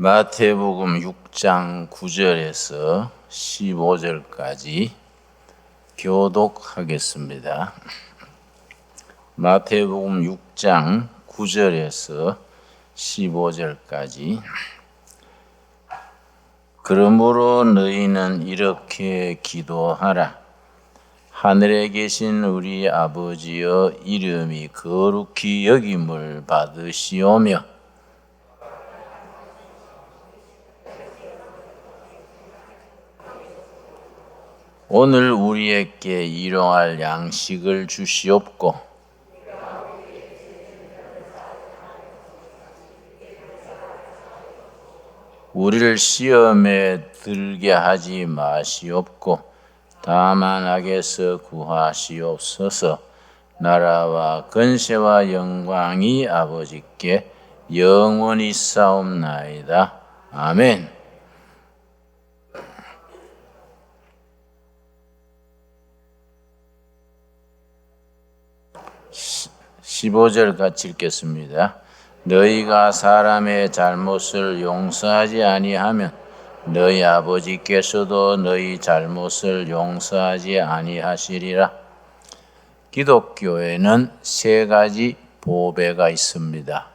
마태복음 6장 9절에서 15절까지 교독하겠습니다. 마태복음 6장 9절에서 15절까지. 그러므로 너희는 이렇게 기도하라. 하늘에 계신 우리 아버지여, 이름이 거룩히 여김을 받으시오며 오늘 우리에게 일용할 양식을 주시옵고 우리를 시험에 들게 하지 마시옵고 다만 악에서 구하시옵소서. 나라와 권세와 영광이 아버지께 영원히 싸움나이다. 아멘. 15절 같이 읽겠습니다. 너희가 사람의 잘못을 용서하지 아니하면 너희 아버지께서도 너희 잘못을 용서하지 아니하시리라. 기독교에는 세 가지 보배가 있습니다.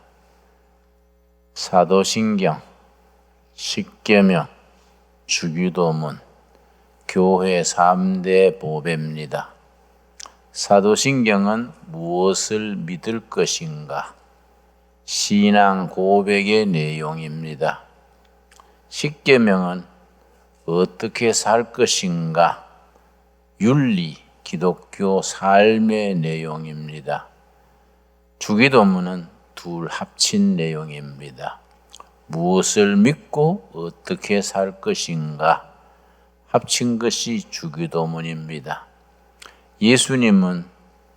사도신경, 십계명, 주기도문, 교회 3대 보배입니다. 사도신경은 무엇을 믿을 것인가? 신앙 고백의 내용입니다. 십계명은 어떻게 살 것인가? 윤리, 기독교 삶의 내용입니다. 주기도문은 둘 합친 내용입니다. 무엇을 믿고 어떻게 살 것인가? 합친 것이 주기도문입니다. 예수님은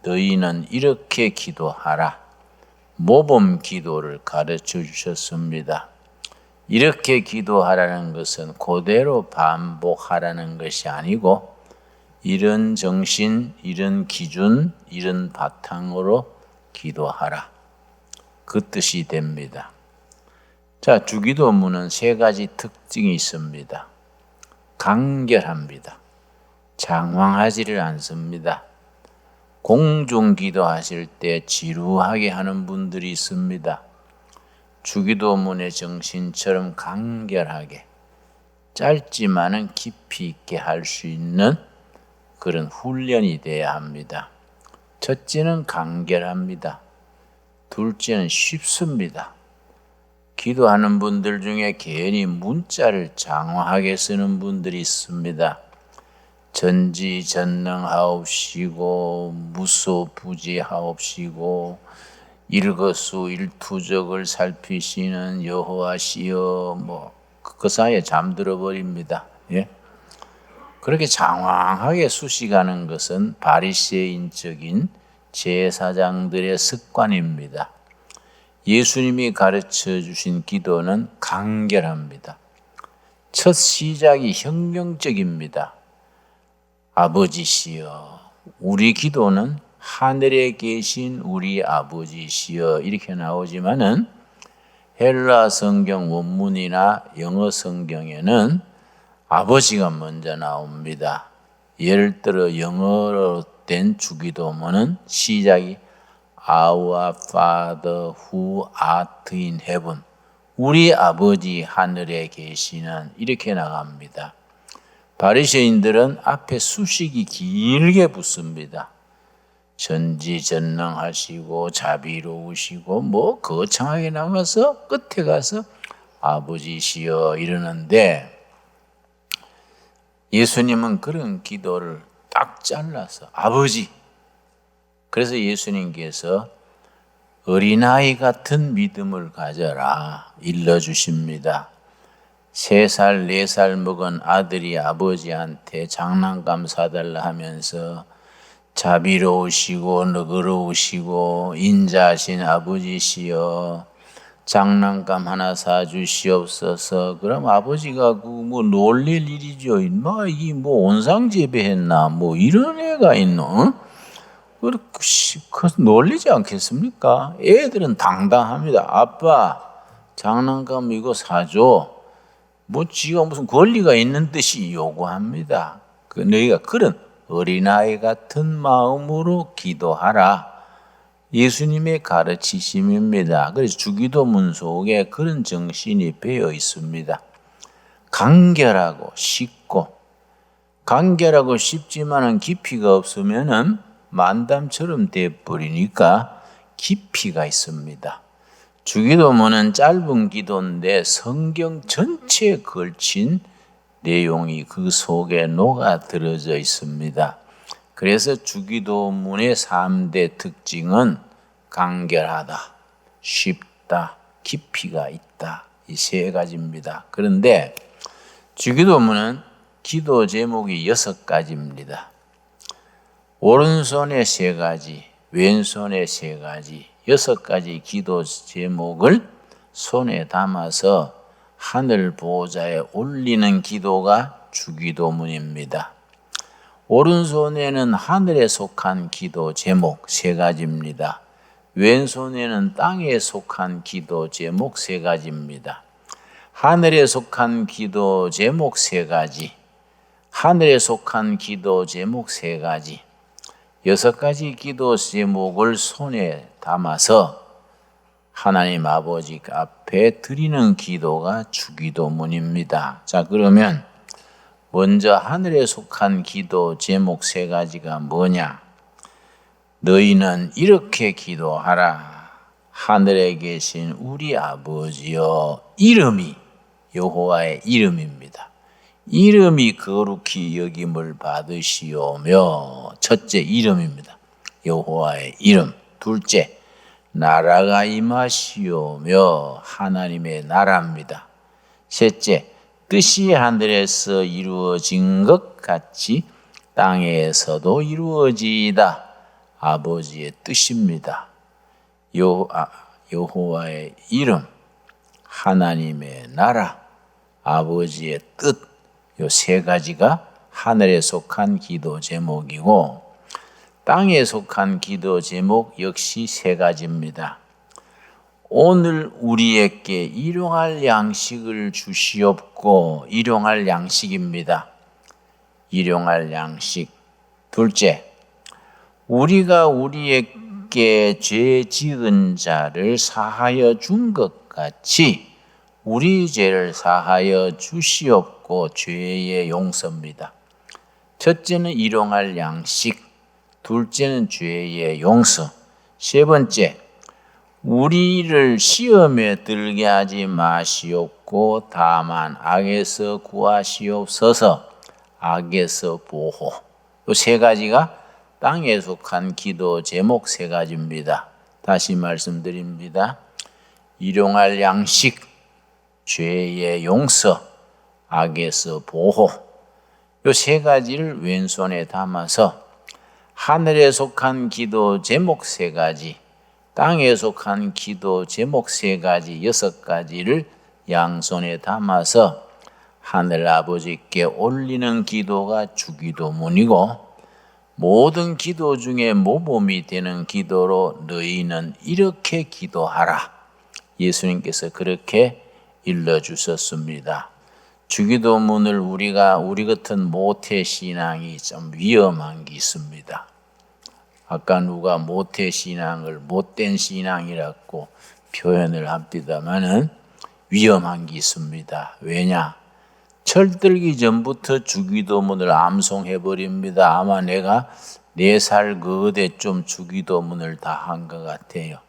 너희는 이렇게 기도하라. 모범 기도를 가르쳐 주셨습니다. 이렇게 기도하라는 것은 그대로 반복하라는 것이 아니고 이런 정신, 이런 기준, 이런 바탕으로 기도하라. 그 뜻이 됩니다. 자, 주기도문은 세 가지 특징이 있습니다. 간결합니다. 장황하지를 않습니다. 공중기도 하실 때 지루하게 하는 분들이 있습니다. 주기도문의 정신처럼 간결하게 짧지만은 깊이 있게 할 수 있는 그런 훈련이 돼야 합니다. 첫째는 간결합니다. 둘째는 쉽습니다. 기도하는 분들 중에 괜히 문자를 장황하게 쓰는 분들이 있습니다. 전지전능하옵시고 무소부지하옵시고 일거수일투족을 살피시는 여호와시여, 그 사이에 잠들어 버립니다. 예? 그렇게 장황하게 수식하는 것은 바리새인적인 제사장들의 습관입니다. 예수님이 가르쳐 주신 기도는 간결합니다. 첫 시작이 혁명적입니다. 아버지시여, 우리 기도는 하늘에 계신 우리 아버지시여 이렇게 나오지만은 헬라 성경 원문이나 영어 성경에는 아버지가 먼저 나옵니다. 예를 들어 영어로 된 주기도문은 시작이 Our Father who art in heaven, 우리 아버지 하늘에 계시는, 이렇게 나갑니다. 바리새인들은 앞에 수식이 길게 붙습니다. 전지전능하시고 자비로우시고 거창하게 나가서 끝에 가서 아버지시여 이러는데 예수님은 그런 기도를 딱 잘라서 아버지. 그래서 예수님께서 어린아이 같은 믿음을 가져라 일러주십니다. 3살, 4살 먹은 아들이 아버지한테 장난감 사달라 하면서 자비로우시고 너그러우시고 인자하신 아버지시여 장난감 하나 사주시옵소서. 그럼 아버지가 놀릴 일이죠. 인마 이 온상재배했나 이런 애가 있노? 그래서 놀리지 않겠습니까? 애들은 당당합니다. 아빠 장난감 이거 사줘. 뭐 지가 무슨 권리가 있는 듯이 요구합니다. 너희가 그런 어린아이 같은 마음으로 기도하라. 예수님의 가르치심입니다. 그래서 주기도문 속에 그런 정신이 배어 있습니다. 간결하고 쉽고, 간결하고 쉽지만은 깊이가 없으면은 만담처럼 돼버리니까 깊이가 있습니다. 주기도문은 짧은 기도인데 성경 전체에 걸친 내용이 그 속에 녹아들어져 있습니다. 그래서 주기도문의 3대 특징은 간결하다, 쉽다, 깊이가 있다. 이 세 가지입니다. 그런데 주기도문은 기도 제목이 6가지입니다. 오른손에 3가지, 왼손에 3가지, 6가지 기도 제목을 손에 담아서 하늘 보호자에 올리는 기도가 주기도문입니다. 오른손에는 하늘에 속한 기도 제목 3가지입니다. 왼손에는 땅에 속한 기도 제목 3가지입니다. 하늘에 속한 기도 제목 3가지, 하늘에 속한 기도 제목 3가지, 6가지 기도 제목을 손에 담아서 하나님 아버지 앞에 드리는 기도가 주기도문입니다. 자, 그러면 먼저 하늘에 속한 기도 제목 3가지가 뭐냐? 너희는 이렇게 기도하라. 하늘에 계신 우리 아버지여, 이름이 여호와의 이름입니다. 이름이 거룩히 여김을 받으시오며, 첫째 이름입니다. 여호와의 이름. 둘째, 나라가 임하시오며, 하나님의 나라입니다. 셋째, 뜻이 하늘에서 이루어진 것 같이 땅에서도 이루어지이다. 아버지의 뜻입니다. 여호와의 이름, 하나님의 나라, 아버지의 뜻, 요 3가지가 하늘에 속한 기도 제목이고, 땅에 속한 기도 제목 역시 3가지입니다. 오늘 우리에게 일용할 양식을 주시옵고, 일용할 양식입니다. 일용할 양식. 둘째, 우리가 우리에게 죄 지은 자를 사하여 준 것 같이 우리 죄를 사하여 주시옵고, 죄의 용서입니다. 첫째는 일용할 양식, 둘째는 죄의 용서, 세 번째, 우리를 시험에 들게 하지 마시옵고 다만 악에서 구하시옵소서, 악에서 보호. 이 3가지가 땅에 속한 기도 제목 3가지입니다. 다시 말씀드립니다. 일용할 양식, 죄의 용서, 악에서 보호. 이 3가지를 왼손에 담아서 하늘에 속한 기도 제목 3가지, 땅에 속한 기도 제목 3가지, 6가지를 양손에 담아서 하늘 아버지께 올리는 기도가 주기도문이고, 모든 기도 중에 모범이 되는 기도로 너희는 이렇게 기도하라. 예수님께서 그렇게 일러주셨습니다. 주기도문을 우리 같은 모태신앙이 좀 위험한 게 있습니다. 아까 누가 모태신앙을 못된 신앙이라고 표현을 합니다마는 위험한 게 있습니다. 왜냐? 철들기 전부터 주기도문을 암송해버립니다. 아마 내가 4살 그때쯤 주기도문을 다 한 것 같아요.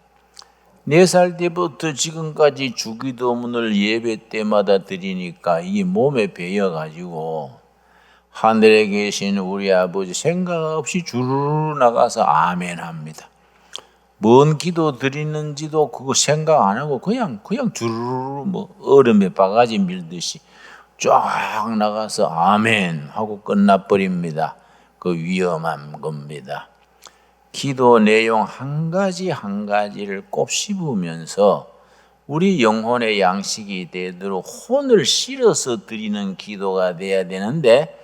4살 때부터 지금까지 주기도문을 예배 때마다 드리니까 이 몸에 배어가지고 하늘에 계신 우리 아버지 생각 없이 주르르 나가서 아멘 합니다. 뭔 기도 드리는지도 그거 생각 안 하고 그냥 주르르 얼음에 바가지 밀듯이 쫙 나가서 아멘 하고 끝나버립니다. 그 위험한 겁니다. 기도 내용 한 가지 한 가지를 꼽씹으면서 우리 영혼의 양식이 되도록 혼을 실어서 드리는 기도가 돼야 되는데,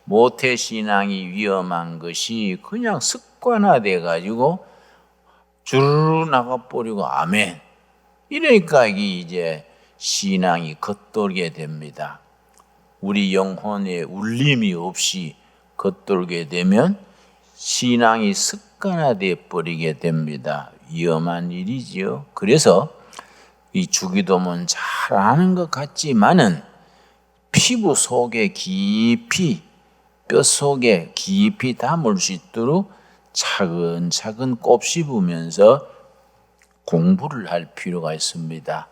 모태신앙이 위험한 것이 그냥 습관화돼 가지고 주르르 나가버리고 아멘. 이러니까 이게 이제 신앙이 겉돌게 됩니다. 우리 영혼에 울림이 없이 겉돌게 되면 신앙이 습관화되어 버리게 됩니다. 위험한 일이지요. 그래서 이 주기도문 잘하는 것 같지만은 피부 속에 깊이, 뼈 속에 깊이 담을 수 있도록 차근차근 곱씹으면서 공부를 할 필요가 있습니다.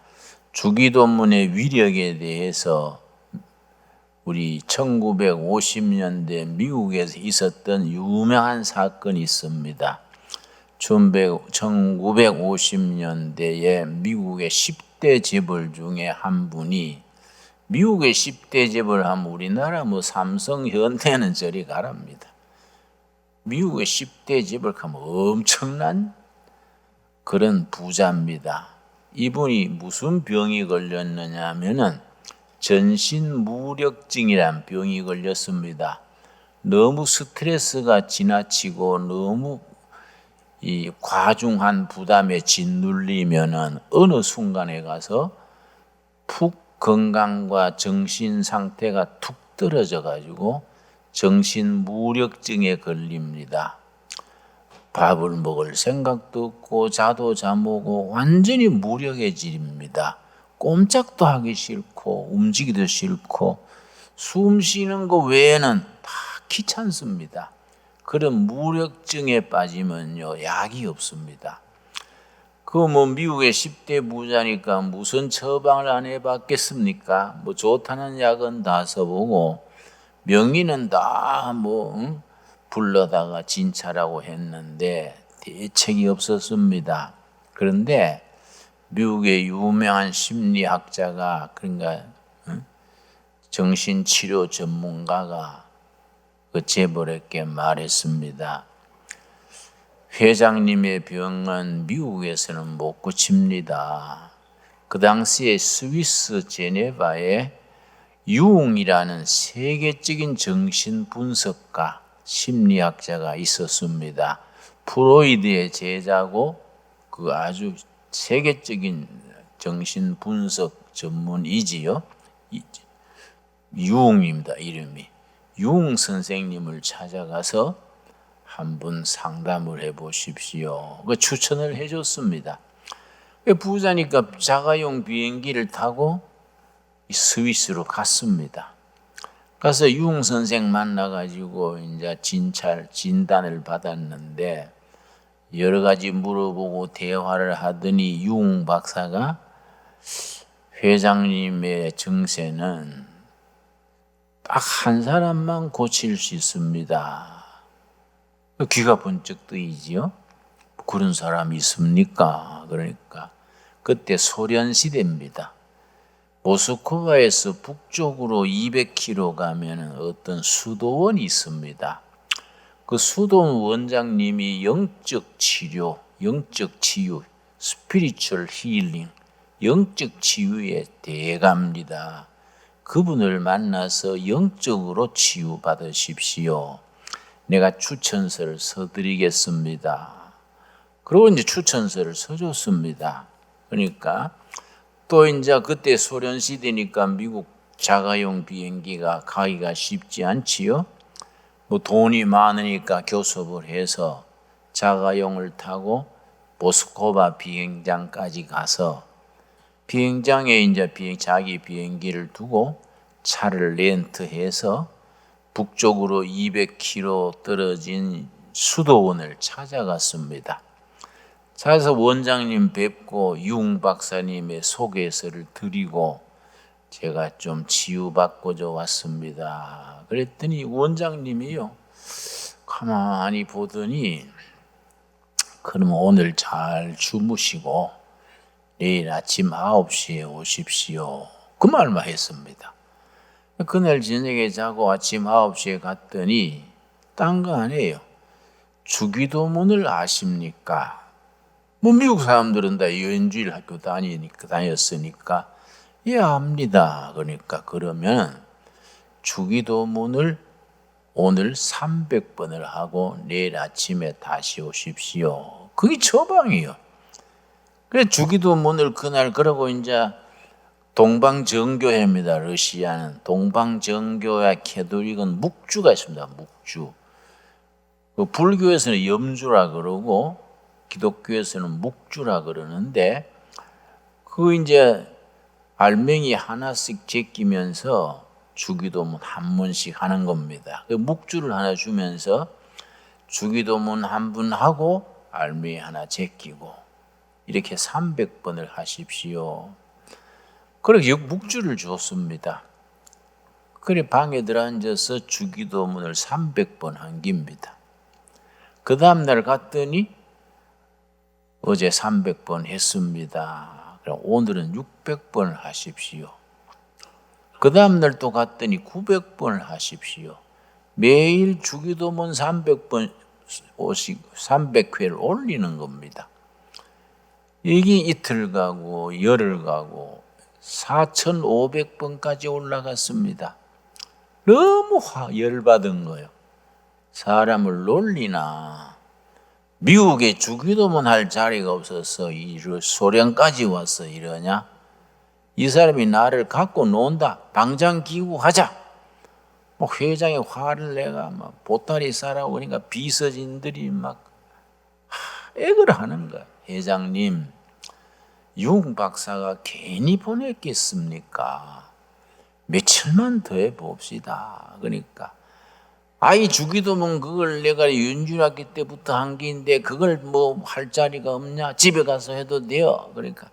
주기도문의 위력에 대해서 우리 1950년대 미국에서 있었던 유명한 사건이 있습니다. 1950년대에 미국의 10대 재벌 중에 한 분이, 미국의 10대 재벌 하면 우리나라 삼성, 현대는 저리 가랍니다. 미국의 10대 재벌 하면 엄청난 그런 부자입니다. 이분이 무슨 병이 걸렸느냐 하면은 전신무력증이란 병이 걸렸습니다. 너무 스트레스가 지나치고 너무 이 과중한 부담에 짓눌리면은 어느 순간에 가서 푹 건강과 정신 상태가 툭 떨어져 가지고 정신무력증에 걸립니다. 밥을 먹을 생각도 없고 자도 잠오고 완전히 무력해집니다. 꼼짝도 하기 싫고 움직이기도 싫고 숨 쉬는 거 외에는 다 귀찮습니다. 그런 무력증에 빠지면요, 약이 없습니다. 미국의 10대 부자니까 무슨 처방을 안 해봤겠습니까? 좋다는 약은 다 써보고 명의는 다 불러다가 진찰하고 했는데 대책이 없었습니다. 그런데 미국의 유명한 심리학자가, 그러니까 정신치료 전문가가 그 재벌에게 말했습니다. 회장님의 병은 미국에서는 못 고칩니다. 그 당시에 스위스 제네바에 융이라는 세계적인 정신분석가, 심리학자가 있었습니다. 프로이드의 제자고 그 아주 세계적인 정신분석 전문이지요. 융입니다, 이름이. 융 선생님을 찾아가서 한번 상담을 해보십시오. 그 추천을 해줬습니다. 부자니까 자가용 비행기를 타고 스위스로 갔습니다. 가서 융 선생 만나가지고 이제 진단을 받았는데 여러 가지 물어보고 대화를 하더니 융 박사가 회장님의 증세는 딱 한 사람만 고칠 수 있습니다. 귀가 번쩍 뜨이지요? 그런 사람이 있습니까? 그러니까 그때 소련 시대입니다. 모스크바에서 북쪽으로 200km 가면 어떤 수도원이 있습니다. 그 수도원 원장님이 영적 치료, 영적 치유, 스피리추얼 힐링, 영적 치유의 대가입니다. 그분을 만나서 영적으로 치유받으십시오. 내가 추천서를 써드리겠습니다. 그리고 이제 추천서를 써줬습니다. 그러니까 또 이제 그때 소련 시대니까 미국 자가용 비행기가 가기가 쉽지 않지요. 돈이 많으니까 교섭을 해서 자가용을 타고 모스크바 비행장까지 가서 비행장에 이제 자기 비행기를 두고 차를 렌트해서 북쪽으로 200km 떨어진 수도원을 찾아갔습니다. 찾아서 원장님 뵙고 융 박사님의 소개서를 드리고 제가 좀 치유받고자 왔습니다. 그랬더니 원장님이요, 가만히 보더니 그럼 오늘 잘 주무시고 내일 아침 9시에 오십시오. 그 말만 했습니다. 그날 저녁에 자고 아침 9시에 갔더니 딴 거 아니에요. 주기도문을 아십니까? 미국 사람들은 다 유엔주일 학교 다녔으니까 예, 압니다. 그러니까 그러면 주기도문을 오늘 300번을 하고 내일 아침에 다시 오십시오. 그게 처방이요. 그래 주기도문을 그날 그러고 이제 동방정교회입니다. 러시아는 동방정교회, 캐톨릭은 묵주가 있습니다. 묵주. 불교에서는 염주라 그러고 기독교에서는 묵주라 그러는데 이제 알맹이 하나씩 제끼면서 주기도문 한 번씩 하는 겁니다. 묵주를 하나 주면서 주기도문 한 번 하고 알맹이 하나 제끼고 이렇게 300번을 하십시오. 그렇게 묵주를 줬습니다. 그래 방에 들어앉아서 주기도문을 300번 한 겁니다. 그 다음날 갔더니 어제 300번 했습니다. 그럼 오늘은 600번을 하십시오. 그 다음날 또 갔더니 900번을 하십시오. 매일 주기도문 300번, 300회를 올리는 겁니다. 이게 이틀 가고 열흘 가고 4,500번까지 올라갔습니다. 너무 열받은 거예요. 사람을 놀리나. 미국에 주기도문 할 자리가 없어서 소련까지 와서 이러냐? 이 사람이 나를 갖고 논다. 당장 귀국하자. 회장이 화를 내가 보따리 싸라고 그러니까 비서진들이 액을 하는 거야. 회장님, 융 박사가 괜히 보냈겠습니까? 며칠만 더 해봅시다. 그러니까 아이 주기도문 그걸 내가 윤주학기 때부터 한 게인데 그걸 할 자리가 없냐? 집에 가서 해도 돼요. 그러니까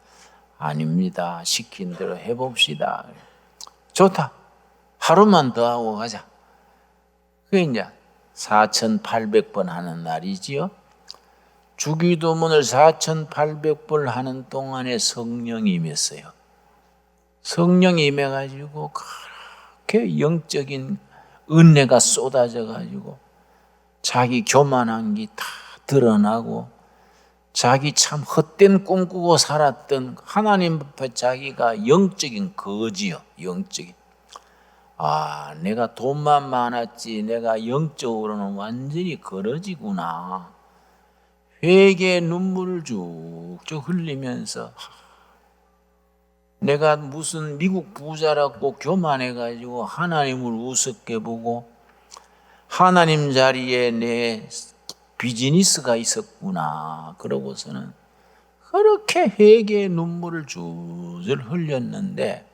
아닙니다. 시킨 대로 해봅시다. 좋다. 하루만 더 하고 가자. 그게 이제 4,800번 하는 날이지요. 주기도문을 4,800번 하는 동안에 성령이 임했어요. 성령이 임해가지고 그렇게 영적인 은혜가 쏟아져가지고 자기 교만한 게 다 드러나고 자기 참 헛된 꿈 꾸고 살았던 하나님 앞에 자기가 영적인 거지요. 영적인. 내가 돈만 많았지 내가 영적으로는 완전히 거러지구나. 회개의 눈물을 쭉쭉 흘리면서 내가 무슨 미국 부자라고 교만해가지고 하나님을 우습게 보고 하나님 자리에 내 비즈니스가 있었구나. 그러고서는 그렇게 회개의 눈물을 줄줄 흘렸는데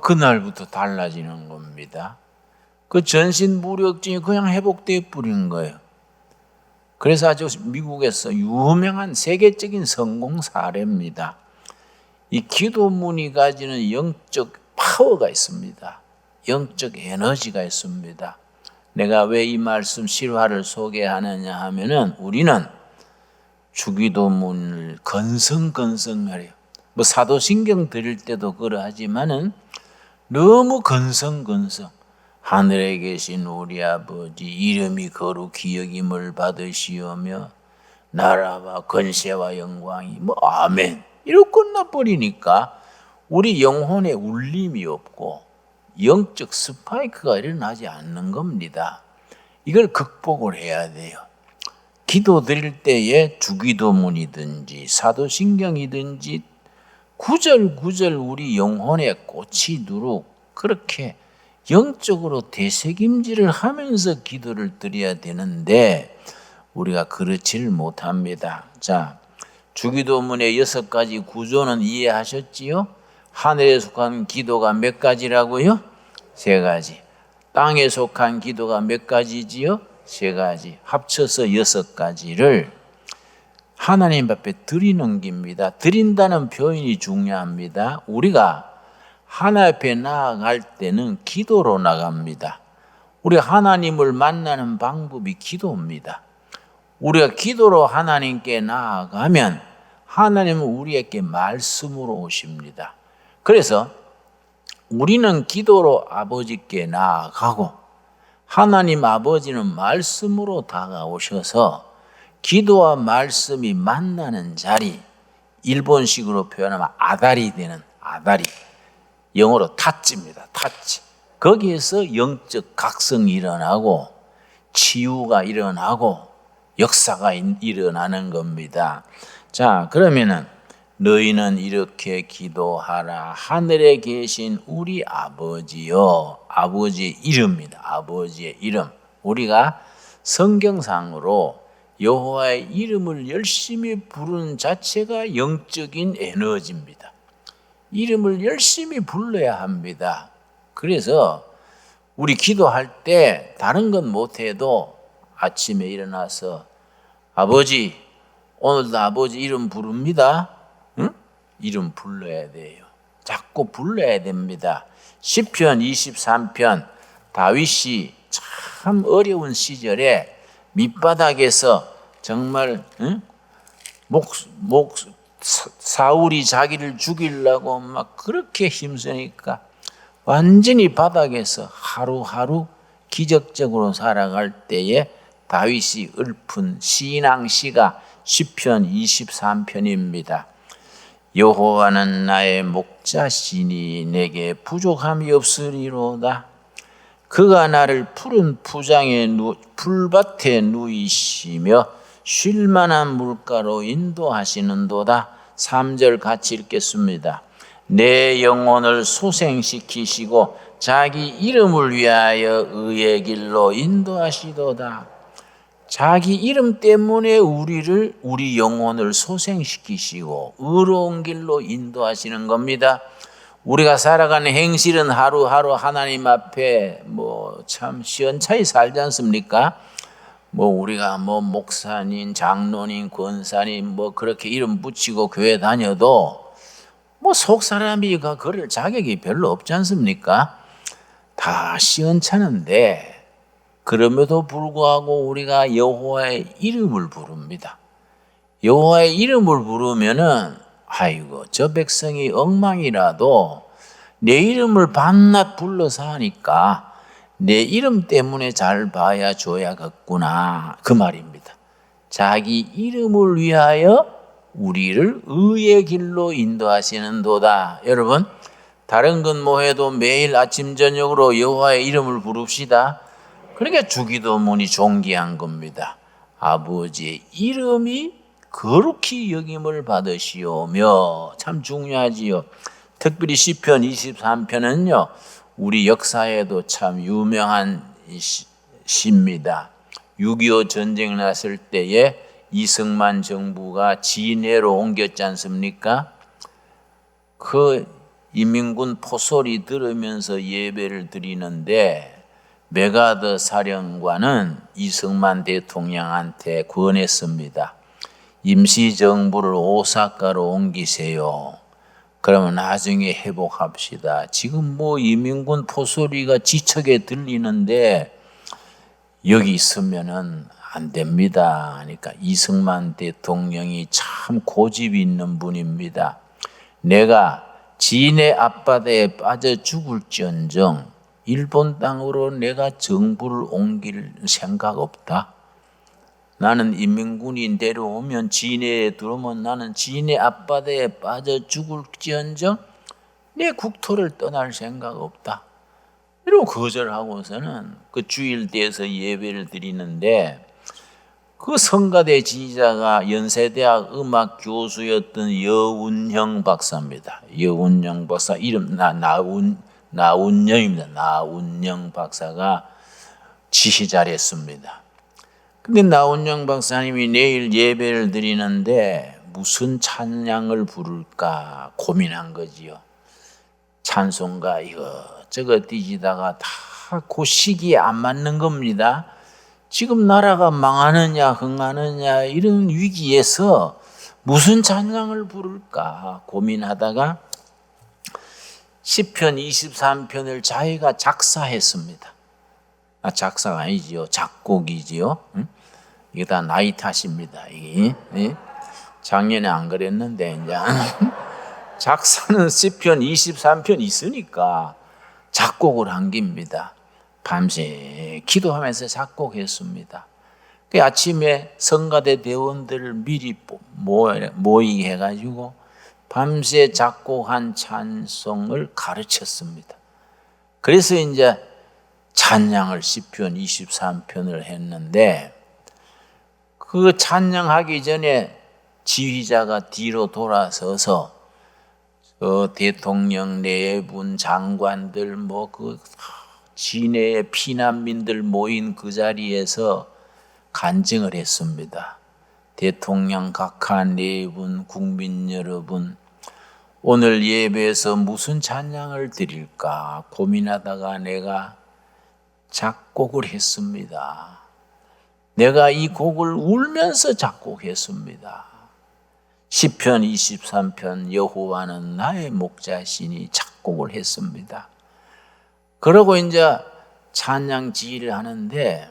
그날부터 달라지는 겁니다. 그 전신무력증이 그냥 회복돼 버린 거예요. 그래서 아주 미국에서 유명한 세계적인 성공 사례입니다. 이 기도문이 가지는 영적 파워가 있습니다. 영적 에너지가 있습니다. 내가 왜 이 말씀 실화를 소개하느냐 하면은 우리는 주기도문을 건성건성하래요. 사도신경 드릴 때도 그러하지만은 너무 건성건성. 하늘에 계신 우리 아버지 이름이 거룩히 여김을 받으시오며 나라와 권세와 영광이 아멘. 이러고 끝나버리니까 우리 영혼에 울림이 없고 영적 스파이크가 일어나지 않는 겁니다. 이걸 극복을 해야 돼요. 기도 드릴 때에 주기도문이든지 사도신경이든지 구절구절 우리 영혼에 꽃이 누룩 그렇게 영적으로 되새김질을 하면서 기도를 드려야 되는데 우리가 그렇지를 못합니다. 자, 주기도문의 6가지 구조는 이해하셨지요? 하늘에 속한 기도가 몇 가지라고요? 3가지. 땅에 속한 기도가 몇 가지지요? 3가지. 합쳐서 6가지를 하나님 앞에 드리는 겁니다. 드린다는 표현이 중요합니다. 우리가 하나님 앞에 나아갈 때는 기도로 나갑니다. 우리 하나님을 만나는 방법이 기도입니다. 우리가 기도로 하나님께 나아가면 하나님은 우리에게 말씀으로 오십니다. 그래서 우리는 기도로 아버지께 나아가고 하나님 아버지는 말씀으로 다가오셔서 기도와 말씀이 만나는 자리, 일본식으로 표현하면 아다리 되는 아다리, 영어로 타치입니다. 타치. 거기에서 영적 각성이 일어나고 치유가 일어나고 역사가 일어나는 겁니다. 자, 그러면은 너희는 이렇게 기도하라. 하늘에 계신 우리 아버지여. 아버지의 이름입니다. 아버지의 이름. 우리가 성경상으로 여호와의 이름을 열심히 부르는 자체가 영적인 에너지입니다. 이름을 열심히 불러야 합니다. 그래서 우리 기도할 때 다른 건 못해도 아침에 일어나서 아버지, 오늘도 아버지 이름 부릅니다. 응? 이름 불러야 돼요. 자꾸 불러야 됩니다. 시편 23편 다윗이 참 어려운 시절에 밑바닥에서 정말 사울이 자기를 죽이려고 막 그렇게 힘쓰니까 완전히 바닥에서 하루하루 기적적으로 살아갈 때에 다윗이 읊은 신앙시가 시편 23편입니다. 여호와는 나의 목자시니 내게 부족함이 없으리로다. 그가 나를 푸른 풀밭에 누이시며 쉴만한 물가로 인도하시는도다. 3절 같이 읽겠습니다. 내 영혼을 소생시키시고 자기 이름을 위하여 의의 길로 인도하시도다. 자기 이름 때문에 우리 영혼을 소생시키시고 의로운 길로 인도하시는 겁니다. 우리가 살아가는 행실은 하루하루 하나님 앞에 참 시원찮게 살지 않습니까? 우리가 목사님, 장로님, 권사님 그렇게 이름 붙이고 교회 다녀도 속 사람이가 그럴 자격이 별로 없지 않습니까? 다 시원찮은데 그럼에도 불구하고 우리가 여호와의 이름을 부릅니다. 여호와의 이름을 부르면은 아이고 저 백성이 엉망이라도 내 이름을 밤낮 불러서 하니까 내 이름 때문에 잘 봐야 줘야겠구나 그 말입니다. 자기 이름을 위하여 우리를 의의 길로 인도하시는 도다. 여러분 다른 건 뭐해도 매일 아침 저녁으로 여호와의 이름을 부릅시다. 그러니까 주기도문이 존귀한 겁니다. 아버지의 이름이 거룩히 여김을 받으시오며 참 중요하지요. 특별히 시편 23편은요 우리 역사에도 참 유명한 시입니다. 6.25 전쟁 났을 때에 이승만 정부가 진해로 옮겼지 않습니까? 그 인민군 포소리 들으면서 예배를 드리는데 메가더 사령관은 이승만 대통령한테 권했습니다. 임시정부를 오사카로 옮기세요. 그러면 나중에 회복합시다. 지금 인민군 포소리가 지척에 들리는데 여기 있으면은 안 됩니다. 그러니까 이승만 대통령이 참 고집이 있는 분입니다. 내가 진해 앞바다에 빠져 죽을지언정 일본 땅으로 내가 정부를 옮길 생각 없다. 나는 인민군이 내려오면 진해에 들어오면 나는 진해 앞바다에 빠져 죽을지언정 내 국토를 떠날 생각 없다. 이러고 거절하고서는 그 주일대에서 예배를 드리는데 그 성가대 지휘자가 연세대학 음악 교수였던 여운형 박사입니다. 여운형 박사 이름 나운영입니다. 나운영 박사가 지휘자를 했습니다. 근데 나운영 박사님이 내일 예배를 드리는데 무슨 찬양을 부를까 고민한 거지요. 찬송가 이거저거 뒤지다가 다 그 시기에 안 맞는 겁니다. 지금 나라가 망하느냐 흥하느냐 이런 위기에서 무슨 찬양을 부를까 고민하다가 시편 23편을 자기가 작사했습니다. 작사가 아니지요. 작곡이지요. 이게 다 나이 탓입니다. 이게 작년에 안 그랬는데 이제 작사는 시편 23편 있으니까 작곡을 한 겁니다. 밤새 기도하면서 작곡했습니다. 그 아침에 성가대 대원들을 미리 모이게 해가지고 밤새 작곡한 찬송을 가르쳤습니다. 그래서 이제 찬양을 시편 23편을 했는데 그 찬양하기 전에 지휘자가 뒤로 돌아서서 대통령, 내분, 장관들, 진해의 피난민들 모인 그 자리에서 간증을 했습니다. 대통령, 각하, 내분, 국민 여러분, 오늘 예배에서 무슨 찬양을 드릴까 고민하다가 내가 작곡을 했습니다. 내가 이 곡을 울면서 작곡했습니다. 시편 23편 여호와는 나의 목자시니 작곡을 했습니다. 그러고 이제 찬양 지휘를 하는데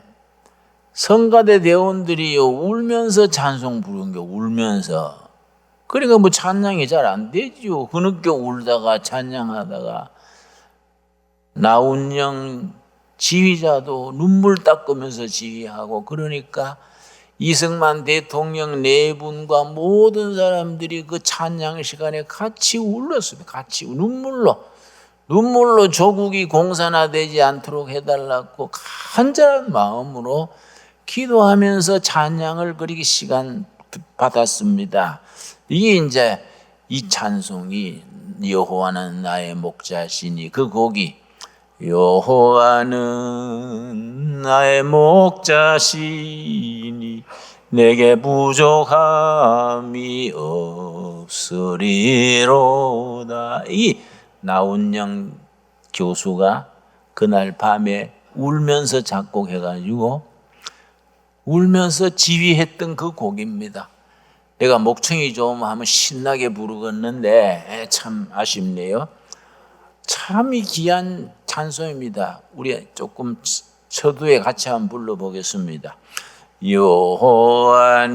성가대 대원들이 울면서 찬송 부르는 게 울면서, 그러니까 찬양이 잘 안 되지요. 흐느껴 울다가 찬양하다가 나운영 지휘자도 눈물 닦으면서 지휘하고, 그러니까 이승만 대통령 네 분과 모든 사람들이 그 찬양 시간에 같이 울었습니다. 같이 눈물로 조국이 공산화되지 않도록 해달라고 간절한 마음으로 기도하면서 찬양을 그렇게 시간 받았습니다. 이게 이제 이 찬송이 여호와는 나의 목자시니, 그 곡이 여호와는 나의 목자시니 내게 부족함이 없으리로다. 이 나운영 교수가 그날 밤에 울면서 작곡해가지고 울면서 지휘했던 그 곡입니다. 내가 목청이 좀 하면 신나게 부르겠는데 참 아쉽네요. 참 이 귀한 찬송입니다. 우리 조금 서두에 같이 한번 불러보겠습니다. 여호와는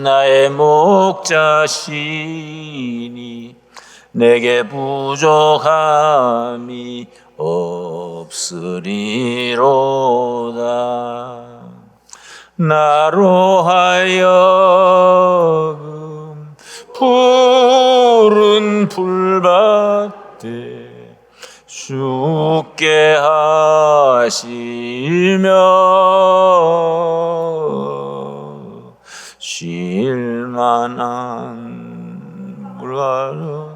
나의 목자시니 내게 부족함이 없으리로다. 나로 하여금 푸른 풀밭에 죽게 하시며 쉴만한 물가로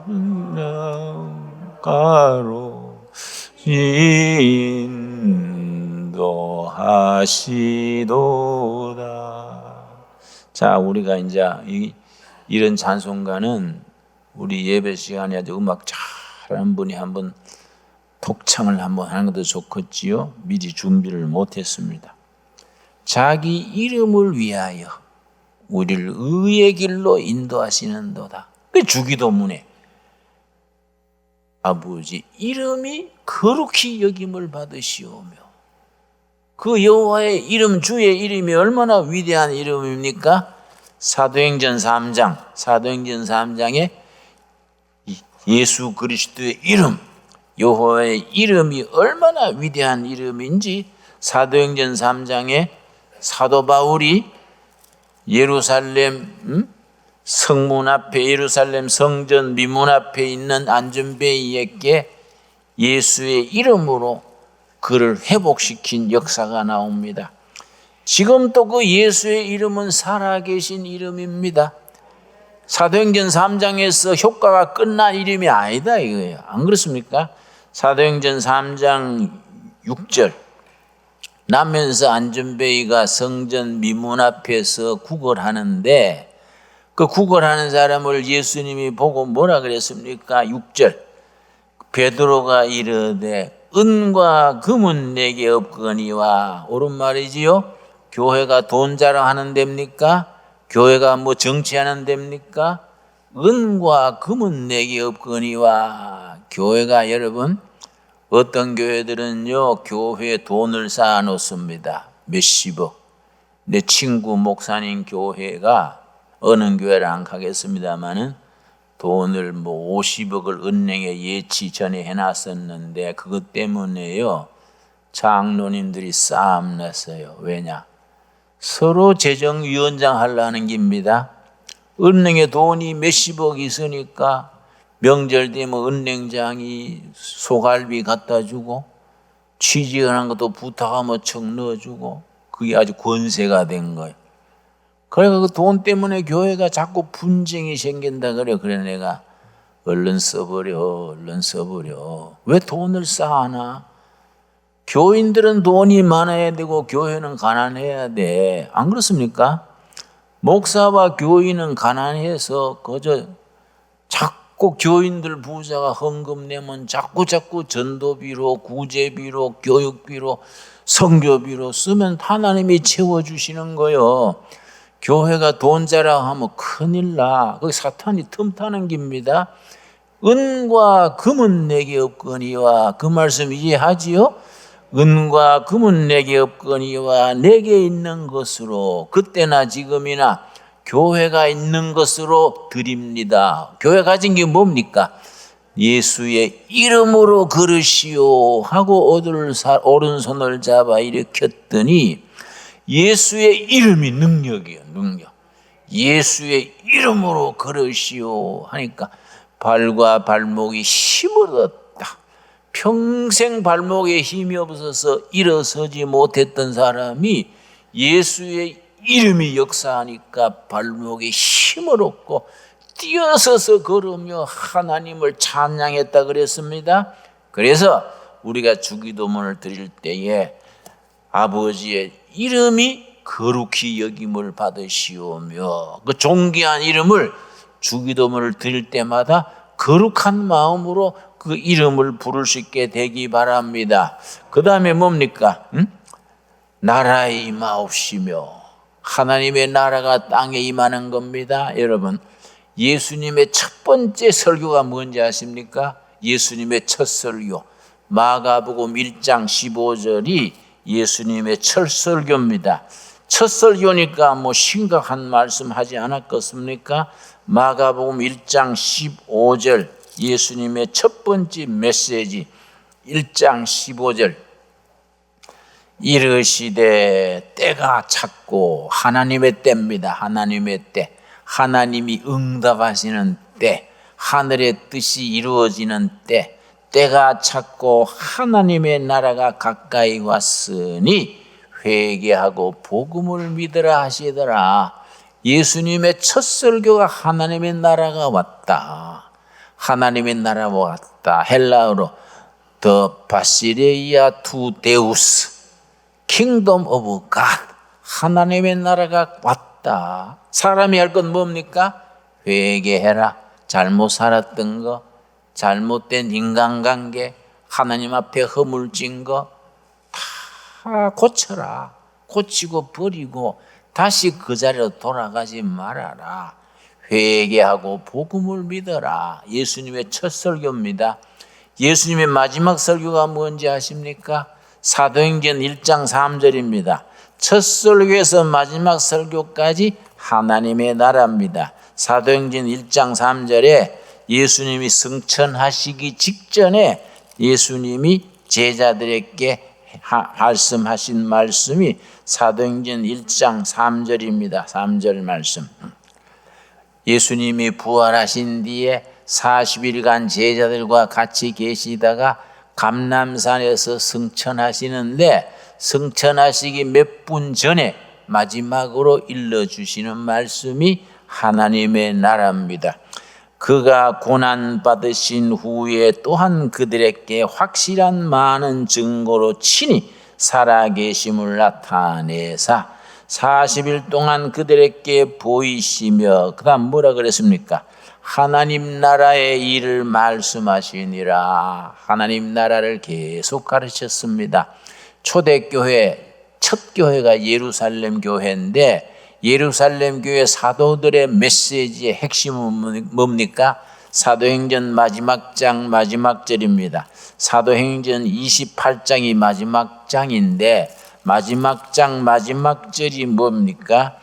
인도하시도다. 자, 우리가 이제 이런 찬송가는 우리 예배 시간에 아주 음악 잘하는 분이 한번 독창을 한번 하는 것도 좋겠지요. 미리 준비를 못했습니다. 자기 이름을 위하여 우리를 의의 길로 인도하시는도다. 그 주기도문에 아버지 이름이 거룩히 여김을 받으시오며, 그 여호와의 이름, 주의 이름이 얼마나 위대한 이름입니까? 사도행전 3장에 예수 그리스도의 이름, 여호와의 이름이 얼마나 위대한 이름인지 사도행전 3장에 사도 바울이 예루살렘 성문 앞에, 예루살렘 성전 미문 앞에 있는 안전베이에게 예수의 이름으로 그를 회복시킨 역사가 나옵니다. 지금 또 그 예수의 이름은 살아계신 이름입니다. 사도행전 3장에서 효과가 끝난 이름이 아니다 이거예요. 안 그렇습니까? 사도행전 3장 6절, 나면서 안전베이가 성전 미문 앞에서 구걸하는데 그 구걸하는 사람을 예수님이 보고 뭐라 그랬습니까? 6절, 베드로가 이르되 은과 금은 내게 없거니와. 옳은 말이지요. 교회가 돈 자랑하는 데입니까? 교회가 정치하는 데입니까? 은과 금은 내게 없거니와. 교회가 여러분, 어떤 교회들은요 교회에 돈을 쌓아 놓습니다. 몇십억. 내 친구 목사님 교회가, 어느 교회를 안 가겠습니다마는 돈을 50억을 은행에 예치 전에 해놨었는데 그것 때문에요 장로님들이 싸움 났어요. 왜냐? 서로 재정위원장 하려는 겁니다. 은행에 돈이 몇십억 있으니까 명절 되면 은행장이 소갈비 갖다 주고 취직하는 것도 부탁하면 척 넣어주고, 그게 아주 권세가 된 거예요. 그래서 그 돈 때문에 교회가 자꾸 분쟁이 생긴다 그래. 그래 내가 얼른 써버려. 왜 돈을 쌓아나? 교인들은 돈이 많아야 되고 교회는 가난해야 돼. 안 그렇습니까? 목사와 교인은 가난해서 그저 자꾸 교인들 부자가 헌금 내면 자꾸 전도비로, 구제비로, 교육비로, 선교비로 쓰면 하나님이 채워주시는 거요. 교회가 돈 자랑하면 큰일 나. 거기 사탄이 틈타는 겁니다. 은과 금은 내게 없거니와, 그 말씀 이해하지요? 은과 금은 내게 없거니와 내게 있는 것으로, 그때나 지금이나 교회가 있는 것으로 드립니다. 교회 가진 게 뭡니까? 예수의 이름으로 걸으시오 하고 오른손을 잡아 일으켰더니 예수의 이름이 능력이에요. 능력. 예수의 이름으로 걸으시오 하니까 발과 발목이 힘을 얻었다. 평생 발목에 힘이 없어서 일어서지 못했던 사람이 예수의 이름이 역사하니까 발목에 힘을 얻고 뛰어서서 걸으며 하나님을 찬양했다 그랬습니다. 그래서 우리가 주기도문을 드릴 때에 아버지의 이름이 거룩히 여김을 받으시오며, 그 존귀한 이름을 주기도문을 드릴 때마다 거룩한 마음으로 그 이름을 부를 수 있게 되기 바랍니다. 그 다음에 뭡니까? 나라에 임하옵시며, 하나님의 나라가 땅에 임하는 겁니다. 여러분, 예수님의 첫 번째 설교가 뭔지 아십니까? 예수님의 첫 설교, 마가복음 1장 15절이 예수님의 첫 설교입니다. 첫 설교니까 뭐 심각한 말씀 하지 않았겠습니까? 마가복음 1장 15절, 예수님의 첫 번째 메시지 1장 15절, 이르시되 때가 찼고, 하나님의 때입니다. 하나님의 때, 하나님이 응답하시는 때, 하늘의 뜻이 이루어지는 때, 때가 찼고 하나님의 나라가 가까이 왔으니 회개하고 복음을 믿으라 하시더라. 예수님의 첫 설교가 하나님의 나라가 왔다. 하나님의 나라가 왔다. 헬라어로 The Basileia to Deus, Kingdom of God. 하나님의 나라가 왔다. 사람이 할 건 뭡니까? 회개해라. 잘못 살았던 거, 잘못된 인간관계, 하나님 앞에 허물진 거 다 고쳐라. 고치고 버리고 다시 그 자리로 돌아가지 말아라. 회개하고 복음을 믿어라. 예수님의 첫 설교입니다. 예수님의 마지막 설교가 뭔지 아십니까? 사도행전 1장 3절입니다. 첫 설교에서 마지막 설교까지 하나님의 나라입니다. 사도행전 1장 3절에 예수님이 승천하시기 직전에 예수님이 제자들에게 말씀하신 말씀이 사도행전 1장 3절입니다. 3절 말씀. 예수님이 부활하신 뒤에 40일간 제자들과 같이 계시다가 감람산에서 승천하시는데, 승천하시기 몇 분 전에 마지막으로 일러주시는 말씀이 하나님의 나라입니다. 그가 고난받으신 후에 또한 그들에게 확실한 많은 증거로 친히 살아계심을 나타내사 40일 동안 그들에게 보이시며, 그 다음 뭐라 그랬습니까? 하나님 나라의 일을 말씀하시니라. 하나님 나라를 계속 가르쳤습니다. 초대교회, 첫 교회가 예루살렘 교회인데, 예루살렘 교회 사도들의 메시지의 핵심은 뭡니까? 사도행전 마지막 장 마지막 절입니다. 사도행전 28장이 마지막 장인데, 마지막 장 마지막 절이 뭡니까?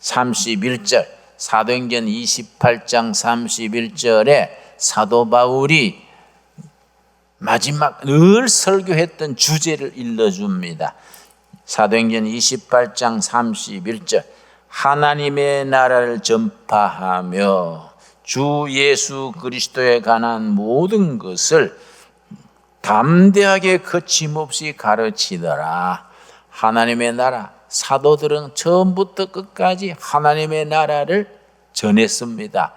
31절. 사도행전 28장 31절에 사도 바울이 마지막 늘 설교했던 주제를 일러줍니다. 사도행전 28장 31절, 하나님의 나라를 전파하며 주 예수 그리스도에 관한 모든 것을 담대하게 거침없이 가르치더라. 하나님의 나라, 사도들은 처음부터 끝까지 하나님의 나라를 전했습니다.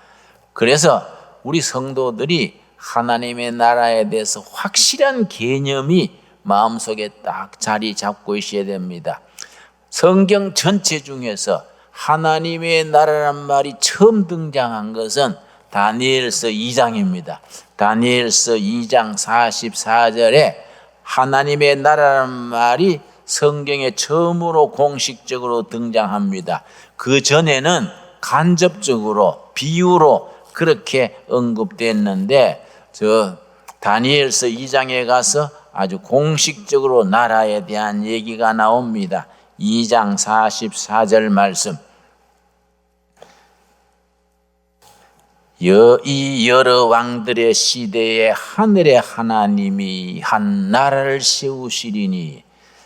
그래서 우리 성도들이 하나님의 나라에 대해서 확실한 개념이 마음속에 딱 자리 잡고 있어야 됩니다. 성경 전체 중에서 하나님의 나라란 말이 처음 등장한 것은 다니엘서 2장입니다. 다니엘서 2장 44절에 하나님의 나라란 말이 성경에 처음으로 공식적으로 등장합니다. 그 전에는 간접적으로 비유로 그렇게 언급됐는데 저 다니엘서 2장에 가서 아주 공식적으로 나라에 대한 얘기가 나옵니다. 2장 44절 말씀. 이 여러 왕들의 시대에 하늘의 하나님이 한 나라를 세우시리니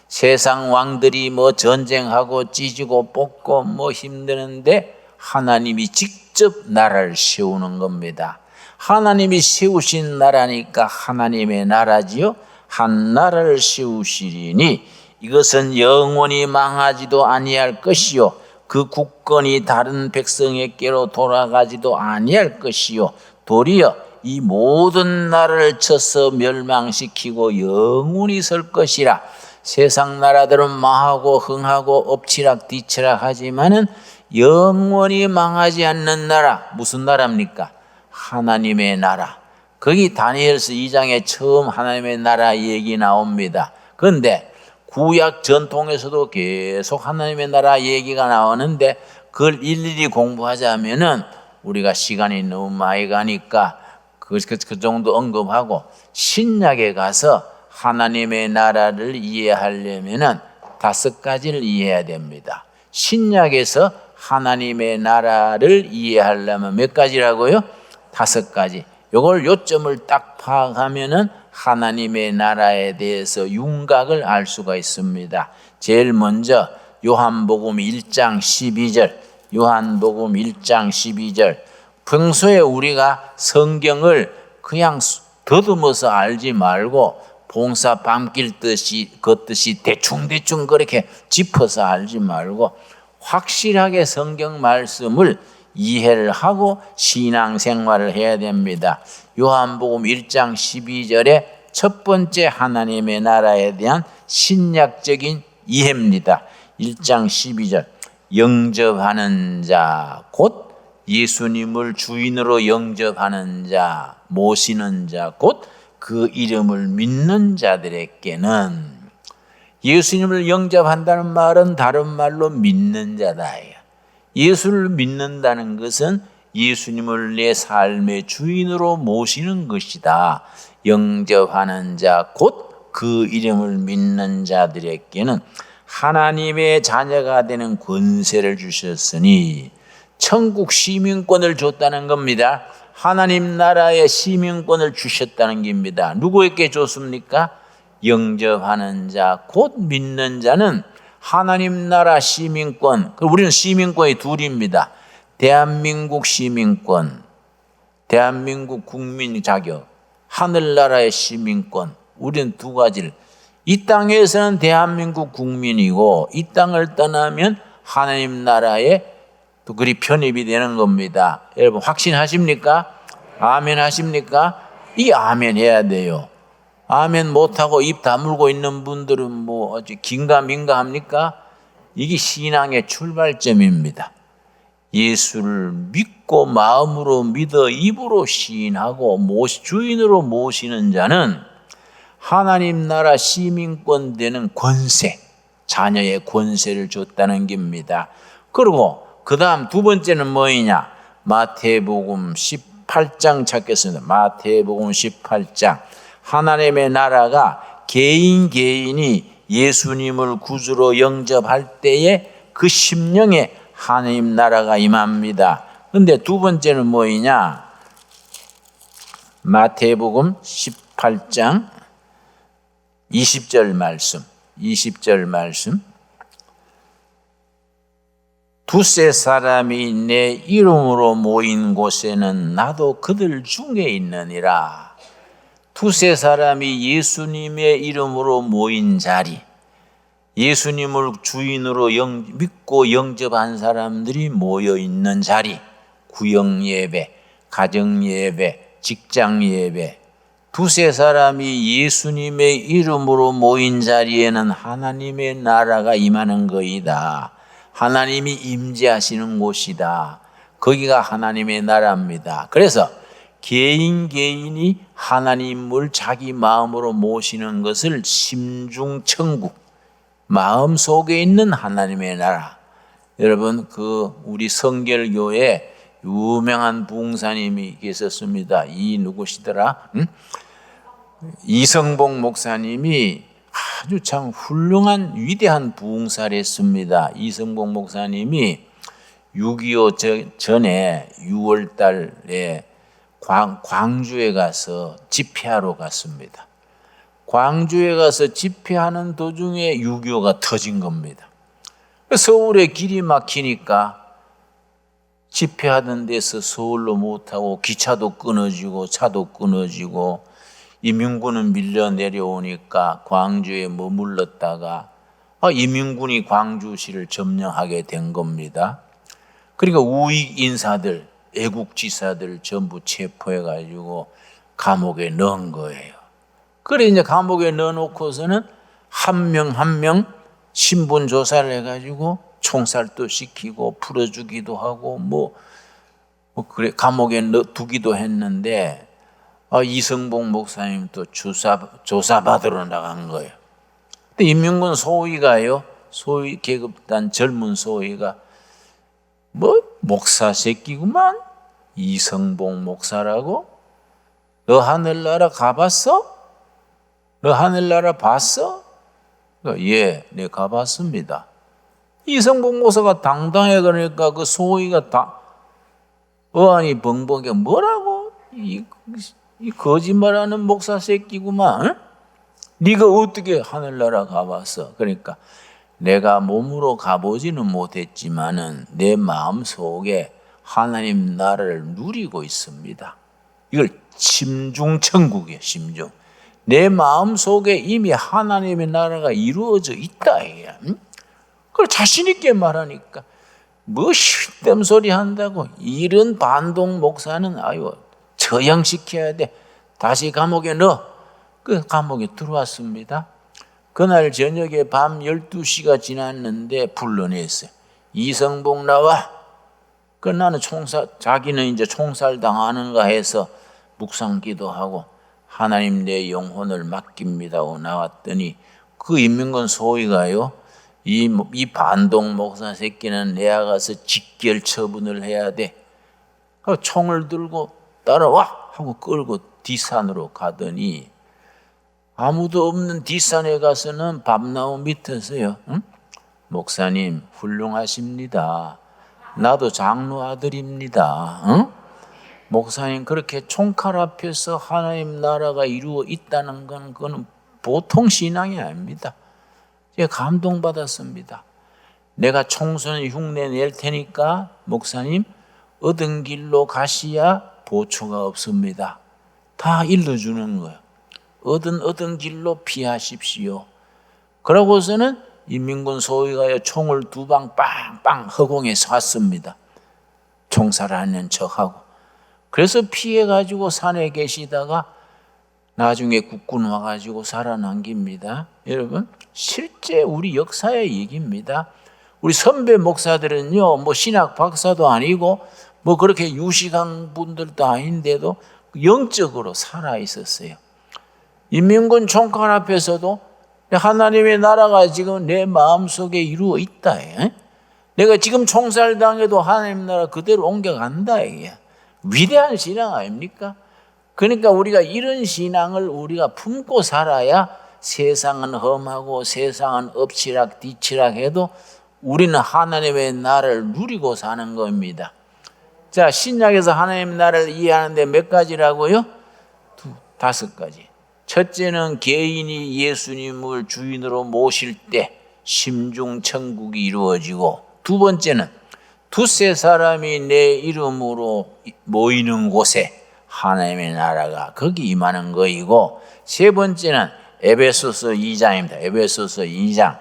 세상 왕들이 뭐 전쟁하고 찢고 뽑고 뭐 힘드는데 하나님이 직접 나라를 세우는 겁니다. 하나님이 세우신 나라니까 하나님의 나라지요. 한 나라를 세우시리니 이것은 영원히 망하지도 아니할 것이요 그 국권이 다른 백성에게로 돌아가지도 아니할 것이요 도리어 이 모든 나라를 쳐서 멸망시키고 영원히 설 것이라. 세상 나라들은 망하고 흥하고 엎치락 뒤치락 하지만은 영원히 망하지 않는 나라, 무슨 나라입니까? 하나님의 나라. 거기 다니엘서 2장에 처음 하나님의 나라 얘기 나옵니다. 그런데 구약 전통에서도 계속 하나님의 나라 얘기가 나오는데 그걸 일일이 공부하자면은 우리가 시간이 너무 많이 가니까 그 정도 언급하고 신약에 가서 하나님의 나라를 이해하려면은 5가지를 이해해야 됩니다. 신약에서 하나님의 나라를 이해하려면 몇 가지라고요? 5가지. 요걸 요점을 딱 파악하면은 하나님의 나라에 대해서 윤곽을 알 수가 있습니다. 제일 먼저 요한복음 1장 12절. 요한복음 1장 12절. 평소에 우리가 성경을 그냥 더듬어서 알지 말고 봉사 밤길 걷듯이 대충 그렇게 짚어서 알지 말고 확실하게 성경 말씀을 이해를 하고 신앙생활을 해야 됩니다. 요한복음 1장 12절에 첫 번째 하나님의 나라에 대한 신약적인 이해입니다. 1장 12절 영접하는 자 곧 예수님을 주인으로 영접하는 자 모시는 자 곧 그 이름을 믿는 자들에게는 예수님을 영접한다는 말은 다른 말로 믿는 자다. 예수를 믿는다는 것은 예수님을 내 삶의 주인으로 모시는 것이다. 영접하는 자 곧 그 이름을 믿는 자들에게는 하나님의 자녀가 되는 권세를 주셨으니 천국 시민권을 줬다는 겁니다. 하나님 나라의 시민권을 주셨다는 겁니다. 누구에게 줬습니까? 영접하는 자 곧 믿는 자는 하나님 나라 시민권. 우리는 시민권이 둘입니다. 대한민국 시민권, 대한민국 국민 자격, 하늘나라의 시민권. 우리는 2가지를. 이 땅에서는 대한민국 국민이고 이 땅을 떠나면 하나님 나라에 또 그리 편입이 되는 겁니다. 여러분 확신하십니까? 아멘 하십니까? 이 아멘 해야 돼요. 아멘 못하고 입 다물고 있는 분들은 뭐 어찌 긴가민가 합니까? 이게 신앙의 출발점입니다. 예수를 믿고 마음으로 믿어 입으로 시인하고 주인으로 모시는 자는 하나님 나라 시민권 되는 권세, 자녀의 권세를 줬다는 겁니다. 그리고 그 다음 2번째는 뭐이냐? 마태복음 18장 찾겠습니다. 마태복음 18장. 하나님의 나라가 개인이 예수님을 구주로 영접할 때에 그 심령에 하나님 나라가 임합니다. 그런데 2번째는 뭐이냐? 마태복음 18장 20절 말씀. 20절 말씀. 두세 사람이 내 이름으로 모인 곳에는 나도 그들 중에 있느니라. 두세 사람이 예수님의 이름으로 모인 자리. 예수님을 주인으로 믿고 영접한 사람들이 모여 있는 자리, 구역 예배, 가정 예배, 직장 예배, 두세 사람이 예수님의 이름으로 모인 자리에는 하나님의 나라가 임하는 거이다. 하나님이 임재하시는 곳이다. 거기가 하나님의 나라입니다. 그래서 개인이 하나님을 자기 마음으로 모시는 것을 심중천국, 마음 속에 있는 하나님의 나라. 여러분, 우리 성결교회 유명한 부흥사님이 계셨습니다. 누구시더라? 이성복 목사님이 아주 참 훌륭한 위대한 부흥사를 했습니다. 이성복 목사님이 6.25 전에 6월 달에 광주에 가서 집회하러 갔습니다. 광주에 가서 집회하는 도중에 6.25가 터진 겁니다. 서울에 길이 막히니까 집회하던 데서 서울로 못하고 기차도 끊어지고 차도 끊어지고 이민군은 밀려 내려오니까 광주에 머물렀다가 이민군이 광주시를 점령하게 된 겁니다. 그러니까 우익 인사들, 애국지사들 전부 체포해가지고 감옥에 넣은 거예요. 그래 이제 감옥에 넣어놓고서는 한 명 한 명 신분 조사를 해가지고 총살도 시키고 풀어주기도 하고 그래 감옥에 넣어두기도 했는데 이성복 목사님 또 조사받으러 나간 거예요. 근데 인민군 소위가요, 소위 계급단 젊은 소위가 목사 새끼구만? 이성복 목사라고? 너 하늘나라 가봤어? 너 하늘나라 봤어? 예, 네 가봤습니다. 이성복 목사가 당당해. 그러니까 그 소위가 어안이 벙벙해. 뭐라고? 이 거짓말하는 목사 새끼구만. 응? 네가 어떻게 하늘나라 가봤어? 그러니까 내가 몸으로 가보지는 못했지만은 내 마음 속에 하나님 나라를 누리고 있습니다. 이걸 심중천국이에요. 심중. 내 마음 속에 이미 하나님의 나라가 이루어져 있다. 응? 그걸 자신 있게 말하니까 땜 소리 한다고. 이런 반동 목사는 처형시켜야 돼. 다시 감옥에 넣어. 그 감옥에 들어왔습니다. 그날 저녁에 밤 12시가 지났는데 불러냈어요. 이성복 나와. 그 나는 자기는 이제 총살 당하는가 해서 묵상 기도하고 하나님 내 영혼을 맡깁니다 하고 나왔더니 그 인민군 소위가요, 이 반동 목사 새끼는 내야 가서 직결 처분을 해야 돼. 총을 들고 따라와 하고 끌고 뒷산으로 가더니 아무도 없는 뒷산에 가서는 밤나무 밑에서요, 응? 목사님 훌륭하십니다. 나도 장로 아들입니다. 응? 목사님 그렇게 총칼 앞에서 하나님 나라가 이루어 있다는 건 그건 보통 신앙이 아닙니다. 제가 감동받았습니다. 내가 총선 흉내 낼 테니까 목사님 얻은 길로 가시야 보초가 없습니다. 다 일러주는 거예요. 얻은 길로 피하십시오. 그러고서는 인민군 소위가 총을 2방 빵빵 허공에 쐈습니다. 총살하는 척하고. 그래서 피해가지고 산에 계시다가 나중에 국군 와가지고 살아남깁니다. 여러분, 실제 우리 역사의 얘기입니다. 우리 선배 목사들은요, 신학 박사도 아니고 그렇게 유식한 분들도 아닌데도 영적으로 살아 있었어요. 인민군 총칼 앞에서도 하나님의 나라가 지금 내 마음속에 이루어 있다. 내가 지금 총살당해도 하나님 나라 그대로 옮겨간다. 위대한 신앙 아닙니까? 그러니까 우리가 이런 신앙을 우리가 품고 살아야 세상은 험하고 세상은 엎치락 뒤치락 해도 우리는 하나님의 나라를 누리고 사는 겁니다. 자, 신약에서 하나님의 나라를 이해하는데 몇 가지라고요? 5가지. 첫째는 개인이 예수님을 주인으로 모실 때 심중천국이 이루어지고, 두 번째는 두세 사람이 내 이름으로 모이는 곳에 하나님의 나라가 거기 임하는 거이고, 세 번째는 에베소서 2장입니다. 에베소서 2장.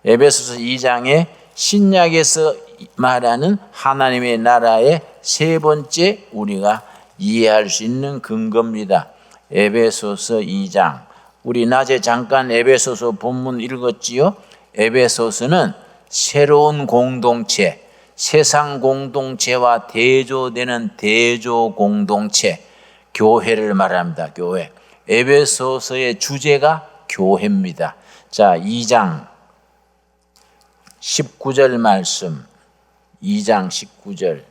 에베소서 2장에 신약에서 말하는 하나님의 나라의 세 번째 우리가 이해할 수 있는 근거입니다. 에베소서 2장. 우리 낮에 잠깐 에베소서 본문 읽었지요? 에베소서는 새로운 공동체, 세상 공동체와 대조되는 대조 공동체, 교회를 말합니다. 교회. 에베소서의 주제가 교회입니다. 자, 2장 19절 말씀. 2장 19절.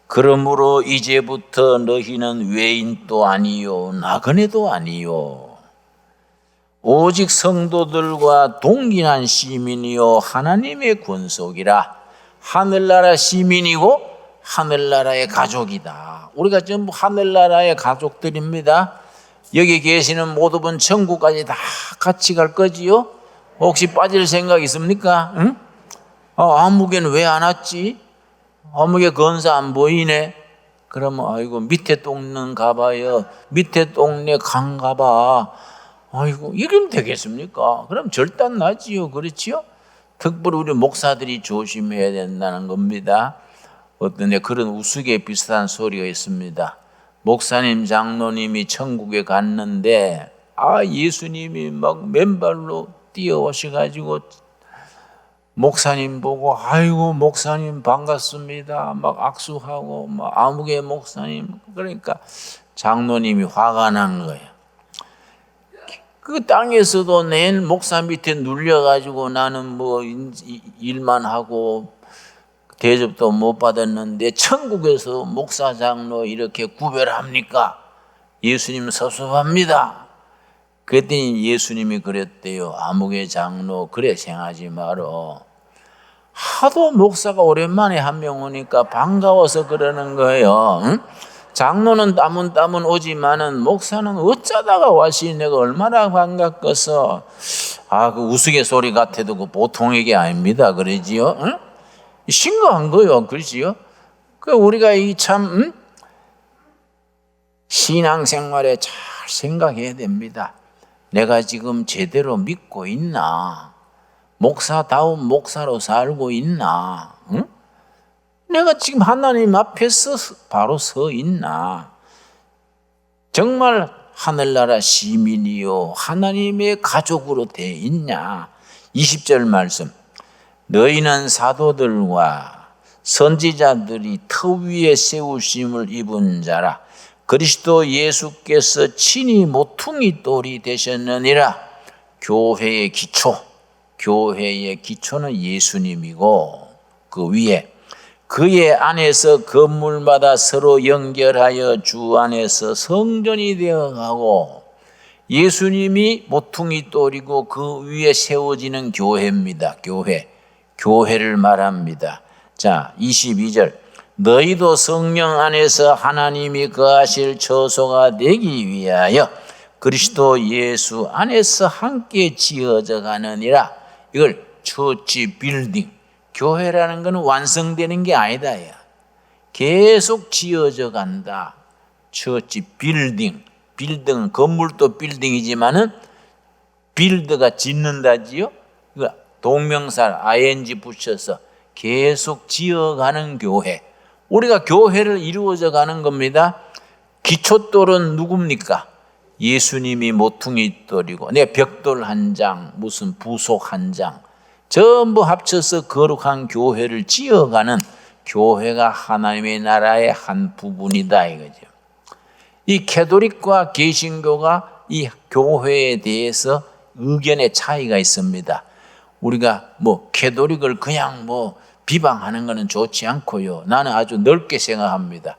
그러므로 이제부터 너희는 외인도 아니요 나그네도 아니요 오직 성도들과 동일한 시민이요 하나님의 권속이라. 하늘나라 시민이고 하늘나라의 가족이다. 우리가 전부 하늘나라의 가족들입니다. 여기 계시는 모든 분 천국까지 다 같이 갈 거지요? 혹시 빠질 생각 있습니까? 응? 아무개는 왜 안 왔지? 아무개 건사 안 보이네. 그러면 아이고 밑에 동네 가봐요. 밑에 동네 강 가봐. 아이고 이러면 되겠습니까? 그럼 절단 나지요. 그렇지요? 특별히 우리 목사들이 조심해야 된다는 겁니다. 어떤 데 그런 우스개 비슷한 소리가 있습니다. 목사님 장로님이 천국에 갔는데 예수님이 막 맨발로 뛰어오셔가지고 목사님 보고 아이고 목사님 반갑습니다 막 악수하고 막 아무개 목사님. 그러니까 장로님이 화가 난 거예요. 그 땅에서도 내일 목사 밑에 눌려가지고 나는 뭐 일만 하고 대접도 못 받았는데 천국에서 목사 장로 이렇게 구별합니까? 예수님 섭섭합니다. 그랬더니 예수님이 그랬대요. 아무개 장로 그래 생하지 말어. 하도 목사가 오랜만에 한 명 오니까 반가워서 그러는 거예요. 응? 장로는 따문 오지만은 목사는 어쩌다가 왔으니 내가 얼마나 반갑겠어. 그 우스갯소리 같아도 그 보통 얘기 아닙니다. 그러지요? 응? 심각한 거요. 그러지요? 우리가 이 참 신앙생활에 잘 생각해야 됩니다. 내가 지금 제대로 믿고 있나? 목사다운 목사로 살고 있나? 응? 내가 지금 하나님 앞에서 바로 서 있나? 정말 하늘나라 시민이요 하나님의 가족으로 돼 있냐? 20절 말씀. 너희는 사도들과 선지자들이 터 위에 세우심을 입은 자라. 그리스도 예수께서 친히 모퉁이 돌이 되셨느니라. 교회의 기초는 예수님이고 그 위에 그의 안에서 건물마다 서로 연결하여 주 안에서 성전이 되어가고 예수님이 모퉁이 돌이고 그 위에 세워지는 교회입니다. 교회를 말합니다. 자, 22절. 너희도 성령 안에서 하나님이 거하실 처소가 되기 위하여 그리스도 예수 안에서 함께 지어져 가느니라. 이걸 처치 빌딩. 교회라는 것은 완성되는 게 아니다. 계속 지어져 간다. 처치 빌딩. 빌딩, 건물도 빌딩이지만은 빌드가 짓는다지요. 동명사 ing 붙여서 계속 지어가는 교회. 우리가 교회를 이루어져 가는 겁니다. 기초돌은 누굽니까? 예수님이 모퉁이 돌이고 내 벽돌 한 장, 무슨 부속 한 장, 전부 합쳐서 거룩한 교회를 지어가는 교회가 하나님의 나라의 한 부분이다 이거죠. 이 캐톨릭과 개신교가 이 교회에 대해서 의견의 차이가 있습니다. 우리가 캐톨릭을 그냥 비방하는 것은 좋지 않고요. 나는 아주 넓게 생각합니다.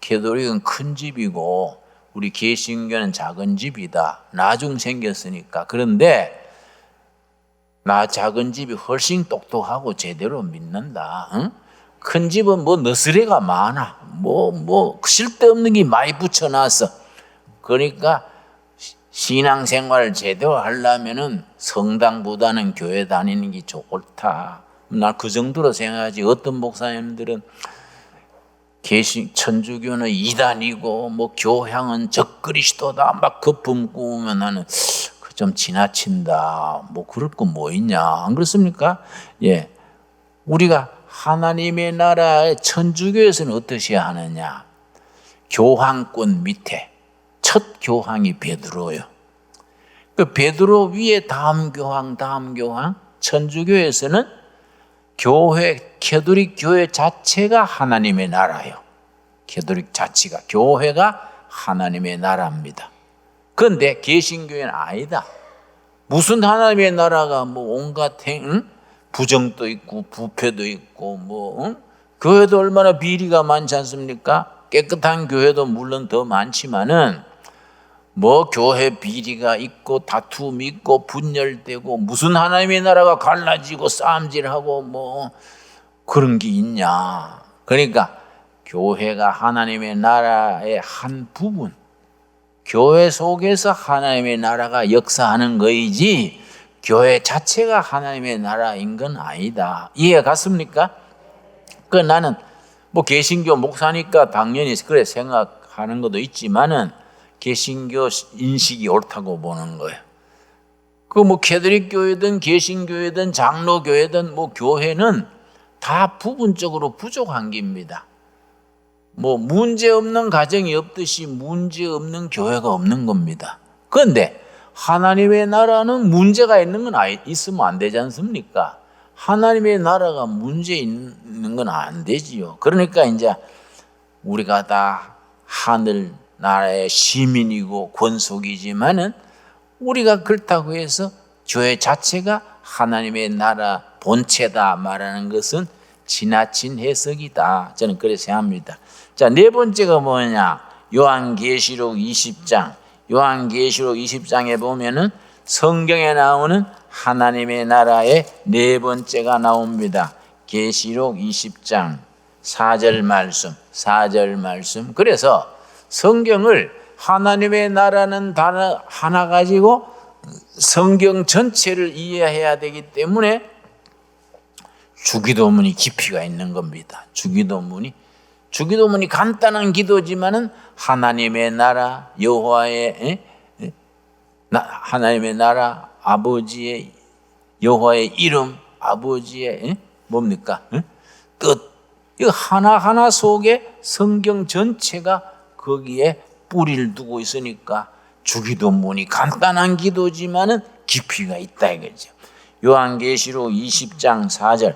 캐톨릭은 큰 집이고 우리 개신교는 작은 집이다. 나중 생겼으니까. 그런데 나 작은 집이 훨씬 똑똑하고 제대로 믿는다. 응? 큰 집은 너스레가 많아. 쓸데없는 게 많이 붙여놨어. 그러니까 신앙생활을 제대로 하려면은 성당보다는 교회 다니는 게 좋다. 나 그 정도로 생각하지. 어떤 목사님들은 천주교는 이단이고 교향은 적그리스도다 막 거품 꾸우면 나는 좀 지나친다. 뭐 그럴 거 뭐 있냐? 안 그렇습니까? 예, 우리가 하나님의 나라의 천주교에서는 어떠셔야 하느냐? 교황권 밑에 첫 교황이 베드로요. 그 베드로 위에 다음 교황, 천주교에서는 교회, 캐톨릭 교회 자체가 하나님의 나라예요. 캐톨릭 자체가, 교회가 하나님의 나라입니다. 그런데 개신교회는 아니다. 무슨 하나님의 나라가 뭐 온갖 부정도 있고 부패도 있고 교회도 얼마나 비리가 많지 않습니까? 깨끗한 교회도 물론 더 많지만은 뭐 교회 비리가 있고 다툼이 있고 분열되고 무슨 하나님의 나라가 갈라지고 싸움질하고 뭐 그런 게 있냐. 그러니까 교회가 하나님의 나라의 한 부분, 교회 속에서 하나님의 나라가 역사하는 거이지 교회 자체가 하나님의 나라인 건 아니다. 이해 갔습니까? 그 나는 뭐 개신교 목사니까 당연히 그래 생각하는 것도 있지만은 개신교 인식이 옳다고 보는 거예요. 그 뭐 캐톨릭 교회든 개신교회든 장로교회든 뭐 교회는 다 부분적으로 부족한 겁니다. 뭐 문제 없는 가정이 없듯이 문제 없는 교회가 없는 겁니다. 그런데 하나님의 나라는 문제가 있는 건 있으면 안 되지 않습니까? 하나님의 나라가 문제 있는 건 안 되지요. 그러니까 이제 우리가 다 하늘 나라의 시민이고 권속이지만은 우리가 그렇다고 해서 교회 자체가 하나님의 나라 본체다 말하는 것은 지나친 해석이다. 저는 그렇게 생각합니다. 자, 네 번째가 뭐냐? 요한계시록 20장. 요한계시록 20장에 보면은 성경에 나오는 하나님의 나라의 네 번째가 나옵니다. 계시록 20장 4절 말씀. 그래서 성경을 하나님의 나라는 단어 하나 가지고 성경 전체를 이해해야 되기 때문에 주기도문이 깊이가 있는 겁니다. 주기도문이 간단한 기도지만은 하나님의 나라 여호와의 하나님의 나라 아버지의 여호와의 이름 아버지의 뭡니까? 뜻. 이거 하나하나 속에 성경 전체가 거기에 뿌리를 두고 있으니까 주기도문이 간단한 기도지만은 깊이가 있다 이거죠. 요한계시록 20장 4절.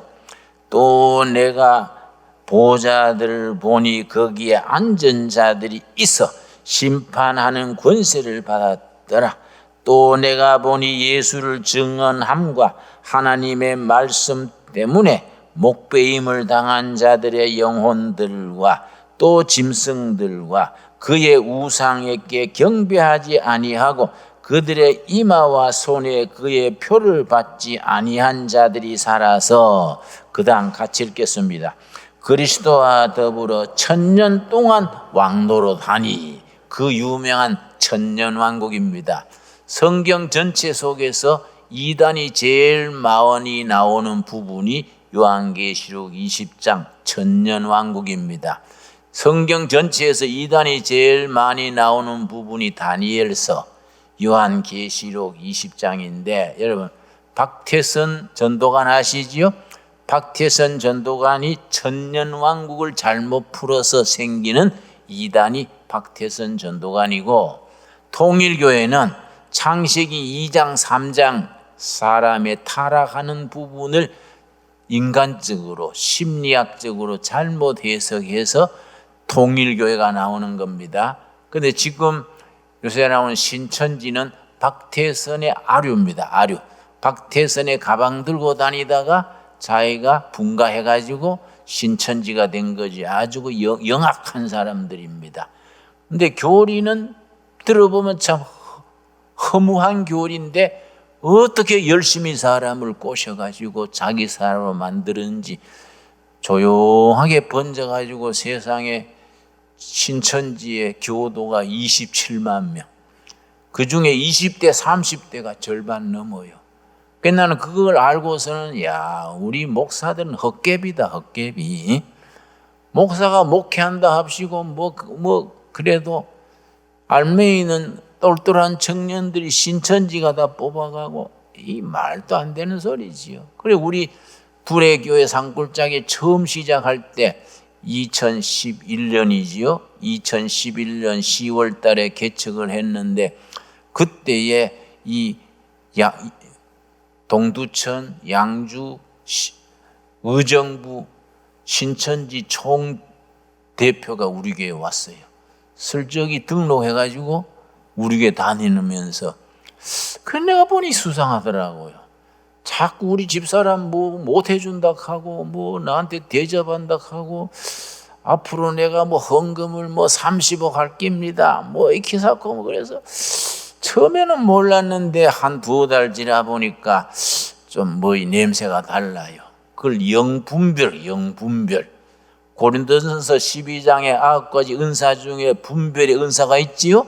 또 내가 보좌들을 보니 거기에 앉은 자들이 있어 심판하는 권세를 받았더라. 또 내가 보니 예수를 증언함과 하나님의 말씀 때문에 목배임을 당한 자들의 영혼들과 또 짐승들과 그의 우상에게 경배하지 아니하고 그들의 이마와 손에 그의 표를 받지 아니한 자들이 살아서 그 다음 같이 읽겠습니다. 그리스도와 더불어 1000년 동안 왕노릇하니. 그 유명한 천년왕국입니다. 성경 전체 속에서 이단이 제일 많이 나오는 부분이 요한계시록 20장 천년왕국입니다. 성경 전체에서 이단이 제일 많이 나오는 부분이 다니엘서, 요한계시록 20장인데 여러분 박태선 전도관 아시지요? 박태선 전도관이 천년왕국을 잘못 풀어서 생기는 이단이 박태선 전도관이고, 통일교회는 창세기 2장 3장 사람의 타락하는 부분을 인간적으로 심리학적으로 잘못 해석해서 통일교회가 나오는 겁니다. 그런데 지금 요새 나오는 신천지는 박태선의 아류입니다. 아류. 박태선의 가방 들고 다니다가 자기가 분가해가지고 신천지가 된 거지. 아주 영악한 사람들입니다. 근데 교리는 들어보면 참 허무한 교리인데 어떻게 열심히 사람을 꼬셔가지고 자기 사람으로 만드는지 조용하게 번져가지고 세상에 신천지의 교도가 27만 명. 그 중에 20대, 30대가 절반 넘어요. 그래서 나는 그걸 알고서는 우리 목사들은 헛개비다, 헛개비. 목사가 목회한다 합시고 그래도 알맹이는 똘똘한 청년들이 신천지가 다 뽑아가고, 이 말도 안 되는 소리지요. 그래 우리 구례교회 산골짜기 처음 시작할 때 2011년이지요. 2011년 10월 달에 개척을 했는데, 그때에 이 동두천, 양주, 의정부, 신천지 총 대표가 우리 교회에 왔어요. 슬쩍이 등록해가지고 우리 교회 다니면서, 그 내가 보니 수상하더라고요. 자꾸 우리 집사람 뭐 못해준다 하고, 뭐 나한테 대접한다 하고, 앞으로 내가 뭐 헌금을 뭐 30억 할 깁니다, 뭐 이렇게 사고, 뭐 그래서 처음에는 몰랐는데 한 두어 달 지나 보니까 좀 뭐 냄새가 달라요. 그걸 영분별. 고린도전서 12장에 9가지 은사 중에 분별의 은사가 있지요.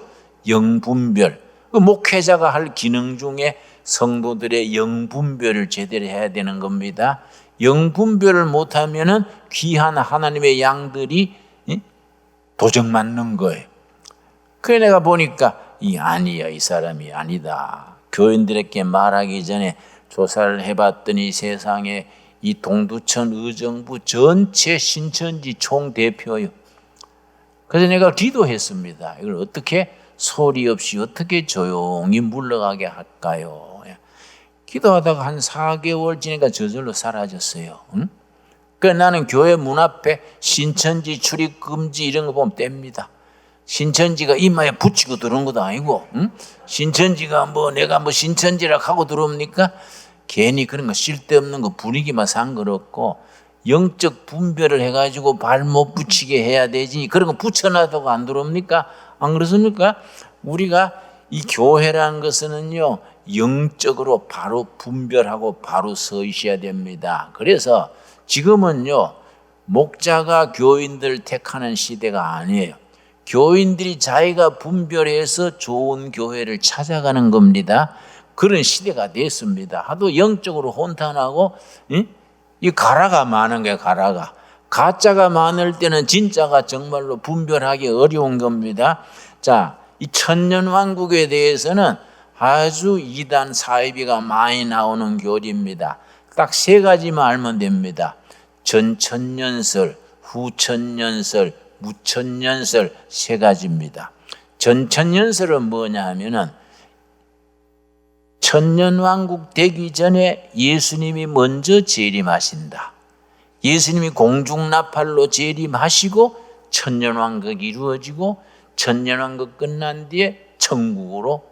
영분별. 그 목회자가 할 기능 중에 성도들의 영분별을 제대로 해야 되는 겁니다. 영분별을 못하면은 귀한 하나님의 양들이 도적 맞는 거예요. 그래 내가 보니까 아니야, 이 사람이 아니다. 교인들에게 말하기 전에 조사를 해봤더니 세상에 이 동두천 의정부 전체 신천지 총대표요. 그래서 내가 기도했습니다. 이걸 어떻게 소리 없이 어떻게 조용히 물러가게 할까요? 기도하다가 한 4개월 지나니까 저절로 사라졌어요. 응? 그래서 나는 교회 문 앞에 신천지 출입 금지 이런 거 보면 뗍니다. 신천지가 이마에 붙이고 들어온 것도 아니고, 응? 신천지가 뭐 내가 뭐 신천지라 하고 들어옵니까? 괜히 그런 거 쓸데없는 거 분위기만 상관없고, 영적 분별을 해가지고 발 못 붙이게 해야 되지. 그런 거 붙여놔도 안 들어옵니까? 안 그렇습니까? 우리가 이 교회라는 것은요, 영적으로 바로 분별하고 바로 서 있어야 됩니다. 그래서 지금은요, 목자가 교인들 택하는 시대가 아니에요. 교인들이 자기가 분별해서 좋은 교회를 찾아가는 겁니다. 그런 시대가 됐습니다. 하도 영적으로 혼돈하고, 이 가라가 많은 거예요, 가라가. 가짜가 많을 때는 진짜가 정말로 분별하기 어려운 겁니다. 자, 이 천년왕국에 대해서는 아주 이단 사이비가 많이 나오는 교리입니다. 딱 3가지만 알면 됩니다. 전천년설, 후천년설, 무천년설 3가지입니다. 전천년설은 뭐냐 하면은 천년왕국 되기 전에 예수님이 먼저 재림하신다. 예수님이 공중나팔로 재림하시고 천년왕국이 이루어지고 천년왕국 끝난 뒤에 천국으로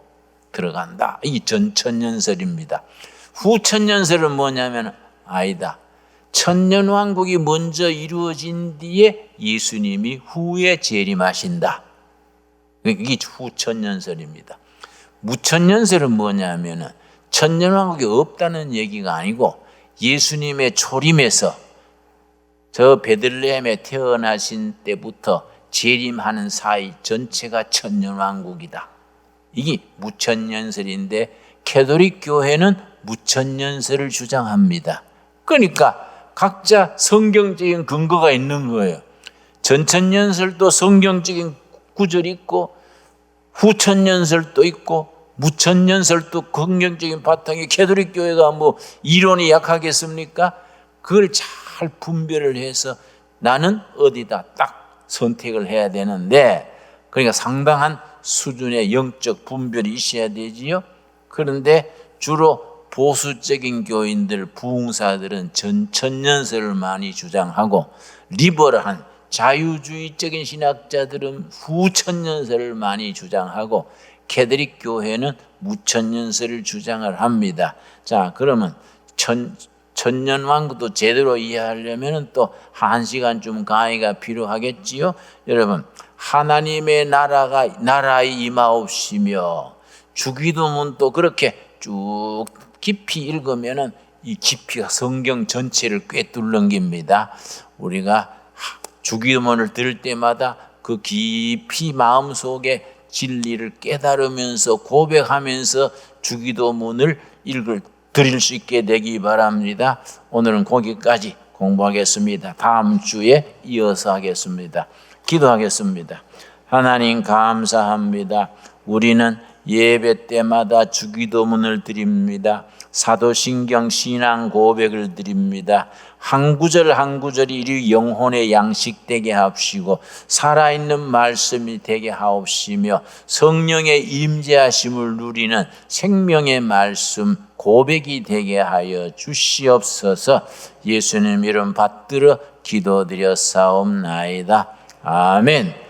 들어간다. 이 전천년설입니다. 후천년설은 뭐냐면 아니다. 천년왕국이 먼저 이루어진 뒤에 예수님이 후에 재림하신다. 이게 후천년설입니다. 무천년설은 뭐냐면은 천년왕국이 없다는 얘기가 아니고 예수님의 초림에서 저 베들레헴에 태어나신 때부터 재림하는 사이 전체가 천년왕국이다. 이게 무천년설인데 캐톨릭 교회는 무천년설을 주장합니다. 그러니까 각자 성경적인 근거가 있는 거예요. 전천년설도 성경적인 구절이 있고 후천년설도 있고 무천년설도 긍정적인 바탕에, 캐톨릭 교회가 뭐 이론이 약하겠습니까? 그걸 잘 분별을 해서 나는 어디다 딱 선택을 해야 되는데, 그러니까 상당한 수준의 영적 분별이 있어야 되지요. 그런데 주로 보수적인 교인들, 부흥사들은 전천년설을 많이 주장하고, 리버럴한 자유주의적인 신학자들은 후천년설을 많이 주장하고, 캐톨릭 교회는 무천년설을 주장을 합니다. 자, 그러면 천년왕국도 제대로 이해하려면 또 1시간쯤 강의가 필요하겠지요. 여러분, 하나님의 나라의 임하옵시며, 주기도문 또 그렇게 쭉 깊이 읽으면은 이 깊이가 성경 전체를 꿰뚫는 겁니다. 우리가 주기도문을 들을 때마다 그 깊이 마음속에 진리를 깨달으면서 고백하면서 주기도문을 드릴 수 있게 되기 바랍니다. 오늘은 거기까지 공부하겠습니다. 다음 주에 이어서 하겠습니다. 기도하겠습니다. 하나님 감사합니다. 우리는 예배 때마다 주기도문을 드립니다. 사도신경 신앙 고백을 드립니다. 한 구절 한 구절이 이 영혼의 양식되게 하옵시고 살아있는 말씀이 되게 하옵시며 성령의 임재하심을 누리는 생명의 말씀 고백이 되게 하여 주시옵소서. 예수님 이름 받들어 기도드렸사옵나이다. 아멘.